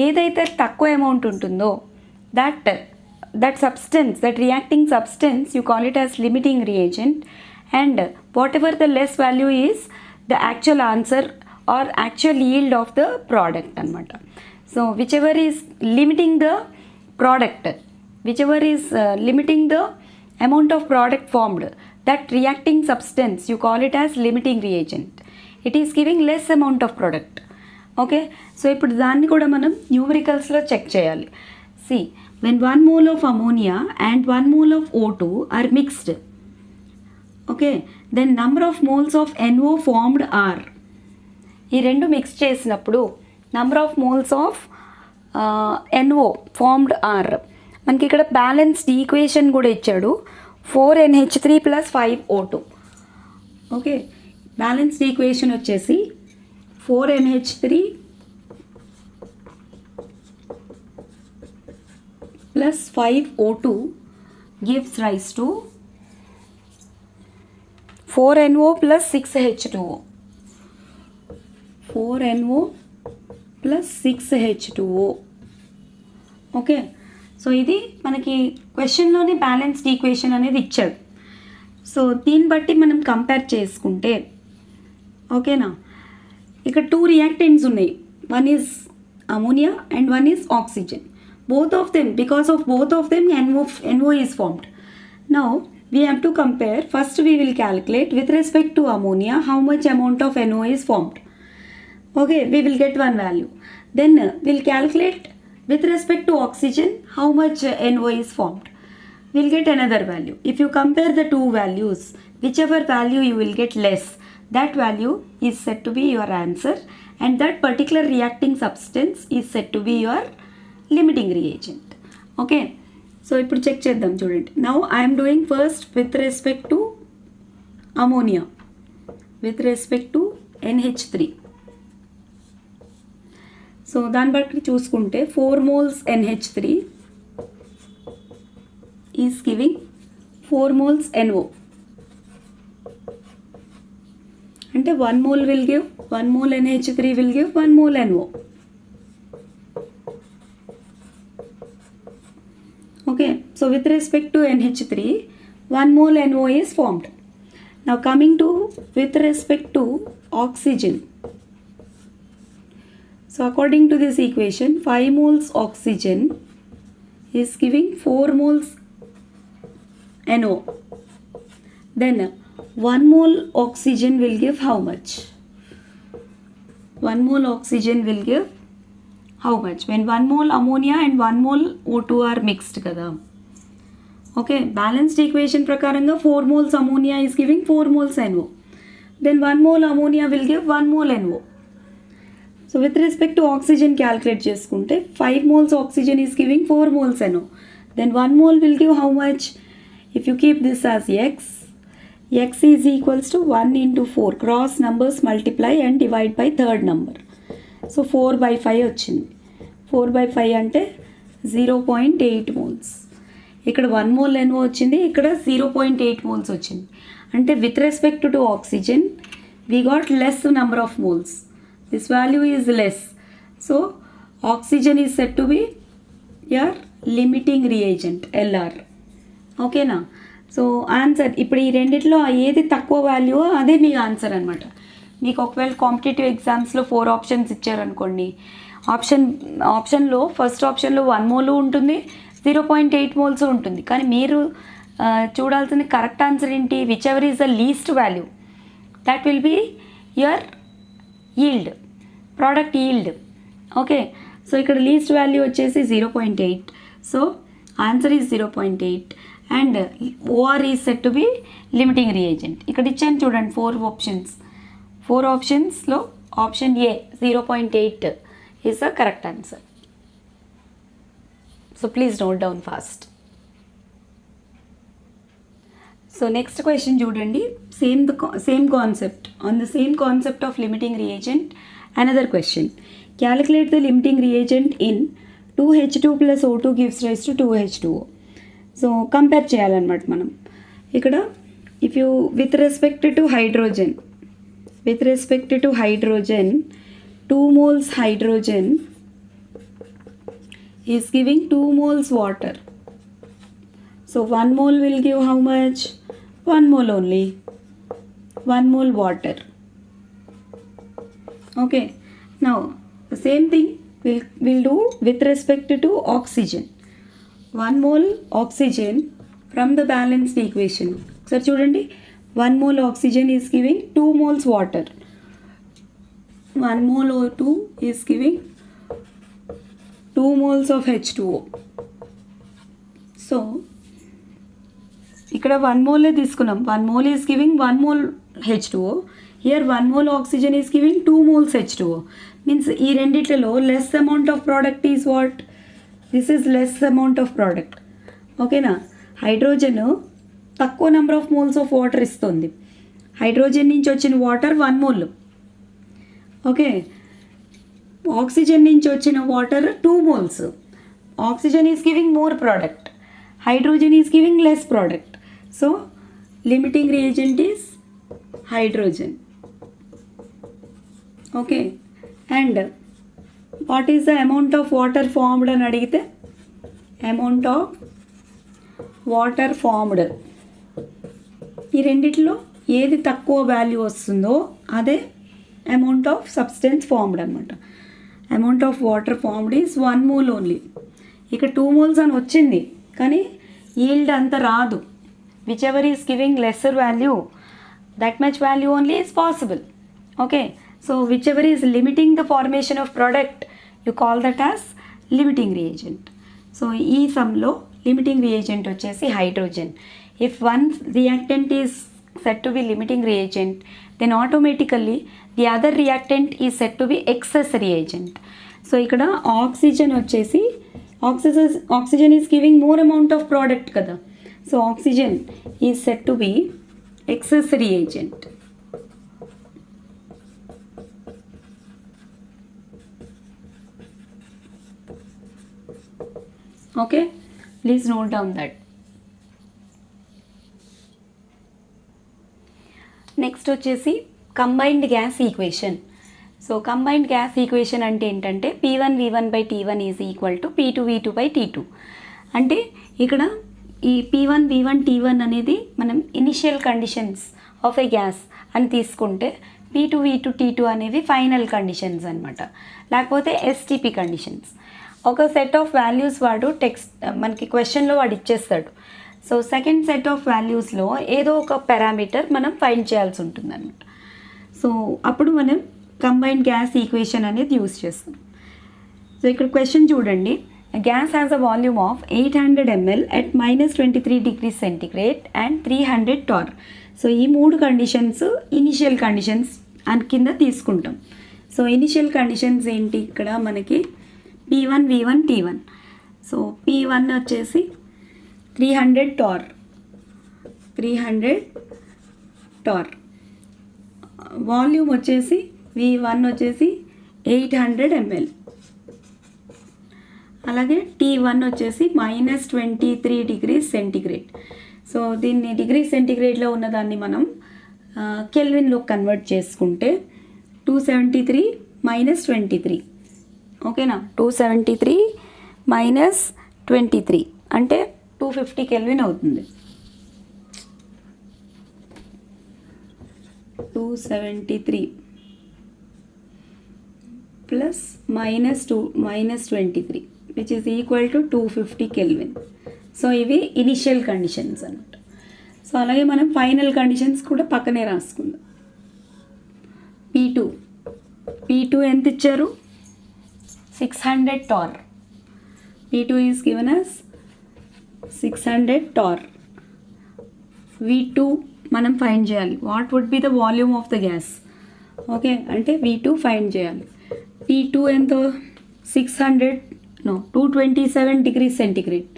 ఏదైతే తక్కువ అమౌంట్ ఉంటుందో that substance, that reacting substance, you call it as limiting reagent, and whatever the less value is the actual answer or actual yield of the product anamata. So whichever is limiting the product, whichever is limiting the amount of product formed, that reacting substance you call it as limiting reagent. It is giving less amount of product. Okay, so ఇప్పుడు దాన్ని కూడా మనం న్యూమరికల్స్లో check చేయాలి. See, when 1 mole of ammonia and 1 mole of O2 are mixed, okay, then number of moles of NO formed are, ఈ రెండు mix చేసినప్పుడు number of moles of NO formed are, మనకి ఇక్కడ బ్యాలెన్స్డ్ ఈక్వేషన్ కూడా ఇచ్చాడు, 4NH3 + 5O2. Okay, balanced equation వచ్చేసి 4NH3 plus 5O2 gives rise to 4NO plus 6H2O. 4NO plus 6H2O. Okay, so ఇది మనకి క్వశ్చన్లోనే బ్యాలెన్స్డ్ ఈక్వేషన్ అనేది ఇచ్చాడు. సో దీన్ని బట్టి మనం కంపేర్ చేసుకుంటే, ఓకేనా, ఇక్కడ 2 రియాక్టెంట్స్ ఉన్నాయి. One is ammonia and one is oxygen. Both of them, because of both of them NO is formed. Now we have to compare. First we will calculate with respect to ammonia how much amount of NO is formed. Okay, we will get one value. Then we'll calculate with respect to oxygen how much NO is formed. We'll get another value. If you compare the two values, whichever value you will get less, that value is said to be your answer, and that particular reacting substance is said to be your limiting reagent. Okay, so ఇప్పుడు check చేద్దాం చూడండి. Now I'm doing first with respect to ammonia, with respect to NH3. So దాన్ని బట్టి చూసుకుంటే 4 moles NH3 is giving 4 moles NO. అంటే 1 mole will give 1 mole NH3 will give 1 mole NO. Okay, so with respect to NH3, 1 mole NO is formed. Now coming to with respect to oxygen. So according to this equation, 5 moles oxygen is giving 4 moles NO. Then 1 mole oxygen will give how much? 1 mole oxygen will give how much? When 1 mole ammonia and 1 mole O2 are mixed kada. Okay, balanced equation prakaranga 4 moles ammonia is giving 4 moles NO. Then 1 mole ammonia will give 1 mole NO. So with respect to oxygen calculate cheskunte 5 moles oxygen is giving 4 moles NO. Then 1 mole will give how much? If you keep this as x is equals to 1 into 4. Cross numbers multiply and divide by third number. So 4/5 వచ్చింది. 4/5 అంటే 0.8 moles. ఇక్కడ 1 mole NO వచ్చింది, ఇక్కడ 0.8 moles వచ్చింది. అంటే with respect to oxygen we got less number of moles. This value is less. So oxygen is set to B your limiting reagent LR. ఓకేనా, so answer ఇప్పుడు ఈ రెండిట్లో ఏది తక్కువ వాల్యూ అదే మీ ఆన్సర్ అనమాట. మీకు ఒకవేళ కాంపిటేటివ్ ఎగ్జామ్స్లో 4 ఆప్షన్స్ ఇచ్చారనుకోండి, ఆప్షన్లో ఫస్ట్ ఆప్షన్లో 1 మోల్ ఉంటుంది, 0.8 మోల్స్ ఉంటుంది. కానీ మీరు చూడాల్సిన కరెక్ట్ ఆన్సర్ ఏంటి? Whichever is the least value, that will be your yield, product yield. Okay, so ఇక్కడ లీస్ట్ వాల్యూ వచ్చేసి 0.8. So answer is 0.8 and or is set to be limiting reagent. ఇక్కడ ఇచ్చాను చూడండి 4 ఆప్షన్స్లో option A 0.8 is the correct answer. So please note down fast. So next question చూడండి, same concept, on the same concept of limiting reagent. Another question, calculate the limiting reagent in 2H2 plus O2 gives rise to 2H2O. So compare చేయాలన్నమాట మనం ఇక్కడ. If you with respect to hydrogen 2 moles hydrogen is giving 2 moles water. So 1 mole will give how much? 1 mole only, 1 mole water. Okay, now the same thing we'll do with respect to oxygen. 1 mole oxygen from the balanced equation. So చూడండి, 1 mole oxygen is giving 2 moles water. 1 mole O2 is giving 2 moles of H2O. So ఇక్కడ 1 mole తీసుకున్నాం, 1 mole is giving 1 mole H2O. Here 1 mole oxygen is giving 2 moles H2O. Means ఈ రెండిట్లలో less amount of product is what? This is less amount of product. ఓకేనా, hydrogen తక్కువ number of moles of water ఇస్తుంది. Hydrogen నుంచి వచ్చిన water 1 mole. Okay, oxygen నుంచి వచ్చిన water 2 moles. Oxygen is giving more product, hydrogen is giving less product. So limiting reagent is hydrogen. Okay, and what is the amount of water formed అని అడిగితే, amount of water formed, ఈ రెండిట్లో ఏది తక్కువ value వస్తుందో అదే amount of substance formed అనమాట. Amount of water formed is 1 mole only. ఇక 2 మోల్స్ అని వచ్చింది కానీ ఈల్డ్ అంత రాదు. Which ever is giving lesser value, that much value only is possible. Okay, so whichever is limiting the formation of product, you call that as limiting reagent. So ఈ సమ్లో limiting reagent వచ్చేసి hydrogen. If one reactant is set to be limiting reagent, then automatically the other reactant is set to be excess reagent. So ఇక్కడ oxygen వచ్చేసి oxygen is giving more amount of product కదా. So oxygen is set to be excess reagent. Okay, please note down that. Next వచ్చేసి combined gas equation. So combined gas equation అంటే ఏంటంటే P1V1/T1 is equal to P2V2/T2. అంటే ఇక్కడ ఈ P1V1T1 అనేది మనం initial conditions of A gas అని తీసుకుంటే, P2V2T2 అనేవి ఫైనల్ కండిషన్స్ అనమాట, లేకపోతే STP కండిషన్స్. ఒక సెట్ ఆఫ్ వాల్యూస్ వాడు మనకి క్వశ్చన్లో వాడు ఇచ్చేస్తాడు. సో సెకండ్ సెట్ ఆఫ్ వాల్యూస్లో ఏదో ఒక పారామీటర్ మనం ఫైండ్ చేయాల్సి ఉంటుంది అనమాట. సో అప్పుడు మనం కంబైన్డ్ గ్యాస్ ఈక్వేషన్ అనేది యూజ్ చేస్తాం. సో ఇక్కడ క్వశ్చన్ చూడండి, gas has a volume of 800 ml at -23 degrees centigrade and 300 torr. So ఈ 3 కండిషన్స్ ఇనిషియల్ కండిషన్స్ అని కింద తీసుకుంటాం. సో ఇనిషియల్ కండిషన్స్ ఏంటి ఇక్కడ మనకి P1V1T1. సో P1 వచ్చేసి 300 torr, వాల్యూమ్ వచ్చేసి V1 వచ్చేసి 800 ml, అలాగే T1 వచ్చేసి -23 degrees centigrade. సో దీన్ని డిగ్రీ సెంటిగ్రేడ్లో ఉన్నదాన్ని మనం కెల్విన్లో కన్వర్ట్ చేసుకుంటే 273 - 23. ఓకేనా, 273 - 23 అంటే 250 కెల్విన్ అవుతుంది. 273 plus minus 23 which is equal to 250 Kelvin. So ఇవి ఇనిషియల్ కండిషన్స్ అన్నమాట. సో అలాగే మనం ఫైనల్ కండిషన్స్ కూడా పక్కనే రాసుకుందాం. P2 ఎంత ఇచ్చారు? 600 torr. P2 is given as 600 torr. V2 మనం ఫైండ్ చేయాలి. What would be the volume of the gas? Okay, అంటే V2 ఫైండ్ చేయాలి. P2 ఎంతో 227 degrees centigrade.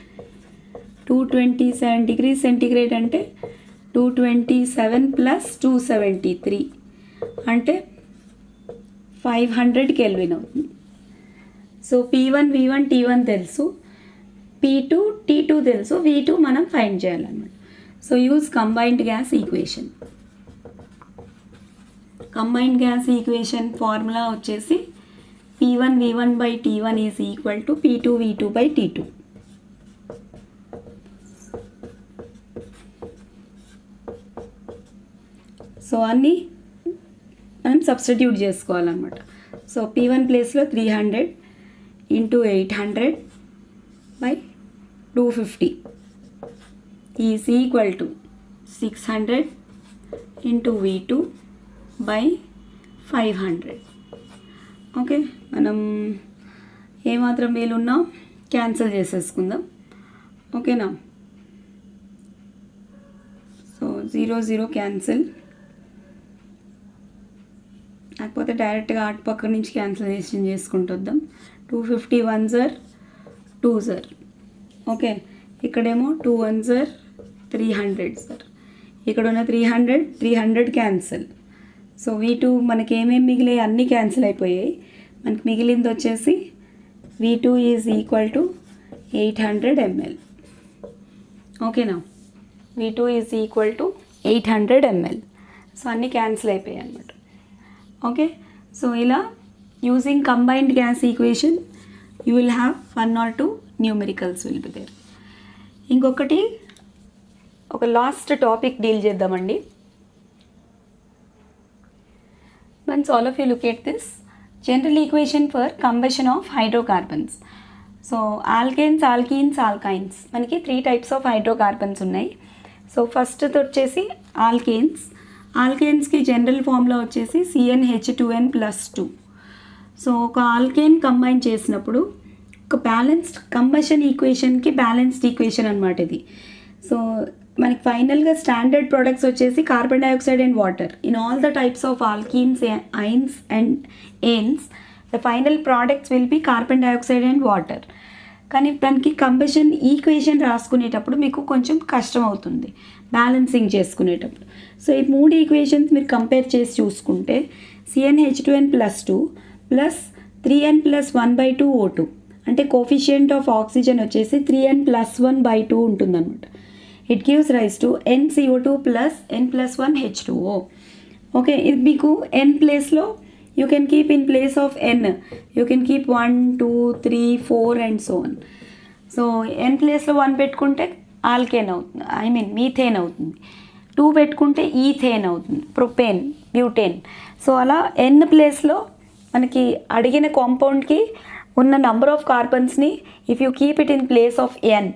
227 degrees centigrade అంటే 227 plus 273 అంటే 500 Kelvin అవుతుంది. సో P1 V1 T1 తెలుసు, P2 T2 తెలుసు, V2 మనం ఫైండ్ చేయాలన్నమాట. So use combined gas equation. Combined gas equation formula వచ్చేసి P1 V1 by T1 is equal to P2 V2 by T2. So అన్నీ మనం substitute చేసుకోవాలన్నమాట. So P1 ప్లేస్లో 300 into 800 by 250 is equal to 600 into V2 by 500. Okay, మనం ఏమాత్రం వీలున్నా cancel చేసేసుకుందాం. ఓకేనా? So 0 cancel, లేకపోతే డైరెక్ట్గా అటు పక్క నుంచి క్యాన్సిలేషన్ చేసుకుంటూ వద్దాం. 250 1 జర్ 2 జర్. ఓకే, ఇక్కడేమో 2 1 జర్ 300 జర్. ఇక్కడ ఉన్న 300 క్యాన్సిల్. సో V2 మనకి ఏమేమి మిగిలాయి? అన్నీ క్యాన్సిల్ అయిపోయాయి. మనకి మిగిలింది వచ్చేసి V2 is equal to 800 ml. ఓకేనా? V2 is equal to 800 ml. So అన్నీ క్యాన్సిల్ అయిపోయాయి అన్నమాట. ఓకే, సో ఇలా using combined gas equation you will have 1 or 2 numericals will be there. ఇంకొకటి ఒక లాస్ట్ టాపిక్ డీల్ చేద్దామండి. Once all of you look at this general equation for combustion of hydrocarbons. So alkanes, alkenes, alkynes మనకి 3 types of hydrocarbons ఉన్నాయి. So first వచ్చేసి alkanes. ఆల్కేన్స్కి general formula వచ్చేసి CnH2n+2. So ఒక alkane combine చేసినప్పుడు ఒక balanced combustion ఈక్వేషన్కి balanced equation అనమాట ఇది. సో మనకి ఫైనల్గా స్టాండర్డ్ ప్రొడక్ట్స్ వచ్చేసి carbon dioxide and water. In all the types of alkenes, ynes and anes the final products will be carbon dioxide and water. కానీ దానికి కంబషన్ ఈక్వేషన్ రాసుకునేటప్పుడు మీకు కొంచెం కష్టం అవుతుంది బ్యాలెన్సింగ్ చేసుకునేటప్పుడు. సో ఈ 3 ఈక్వేషన్స్ మీరు కంపేర్ చేసి చూసుకుంటే CnH2n+2 ప్లస్ 3n+1/2 O2 అంటే కోఫిషియంట్ ఆఫ్ ఆక్సిజన్ వచ్చేసి 3n+1/2 ఉంటుందన్నమాట. It gives rise to NCO2 plus n+1 H2O. Okay, ఇది మీకు n ప్లేస్లో you can keep in place of n, you can keep 1 2 3 4 and so on. So n ప్లేస్లో 1 పెట్టుకుంటే alkane అవుతుంది, I mean methane అవుతుంది. 2 పెట్టుకుంటే ఈథేన్ అవుతుంది, ప్రొపేన్, బ్యూటేన్. సో అలా n ప్లేస్లో మనకి అడిగిన కాంపౌండ్కి ఉన్న నంబర్ ఆఫ్ కార్బన్స్ని if you keep it in place of n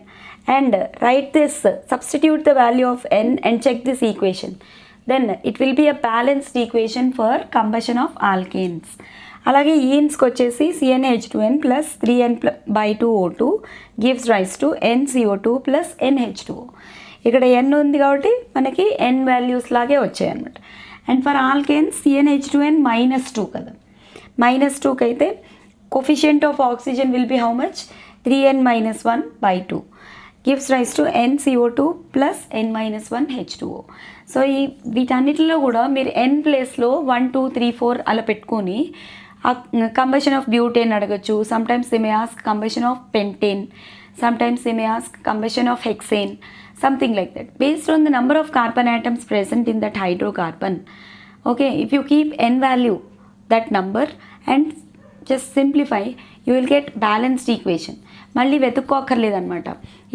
and write this, substitute the value of n and check this equation, then it will be a balanced equation for combustion of alkanes. అలాగే ఈన్స్కి వచ్చేసి CnH2n plus 3n/2 O2 gives rise to NCO2 plus NH2O. ఇక్కడ n ఉంది కాబట్టి మనకి n values లాగే వచ్చాయి అన్నమాట. And for alkanes CnH2n -2 కదా, -2కి అయితే coefficient of oxygen will be how much? 3n-1/2 gives rise to NCO2 plus n-1 H2O. So ఈ వీటన్నిటిలో కూడా మీరు n ప్లేస్లో 1 2 3 4 అలా పెట్టుకొని కంబషన్ ఆఫ్ బ్యూటేన్ అడగచ్చు. Sometimes they may ask combustion of pentane, sometimes they may ask combustion of hexane, something like that based on the number of carbon atoms present in that hydrocarbon. Okay, if you keep n value that number and just simplify, you will get balanced equation. మళ్ళీ వెతుక్కోక్కర్లేదనమాట.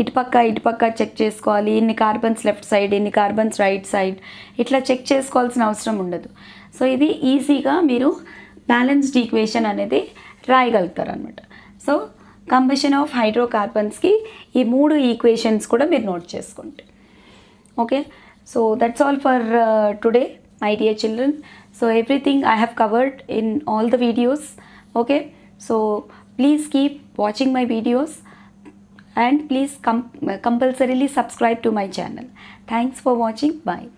ఇటుపక్క check చేసుకోవాలి, ఇన్ని carbons left side, ఇన్ని carbons right side, ఇట్లా check చేసుకోవాల్సిన అవసరం ఉండదు. So ఇది ఈజీగా మీరు బ్యాలెన్స్డ్ ఈక్వేషన్ అనేది రాయగలుగుతారు అనమాట. సో కంబషన్ ఆఫ్ హైడ్రోకార్బన్స్కి ఈ 3 ఈక్వేషన్స్ కూడా మీరు నోట్ చేసుకోండి. Okay, so that's all for today my dear children. So everything I have covered in all the videos. Okay, so please keep watching my videos and please compulsorily subscribe to my channel. Thanks for watching. Bye.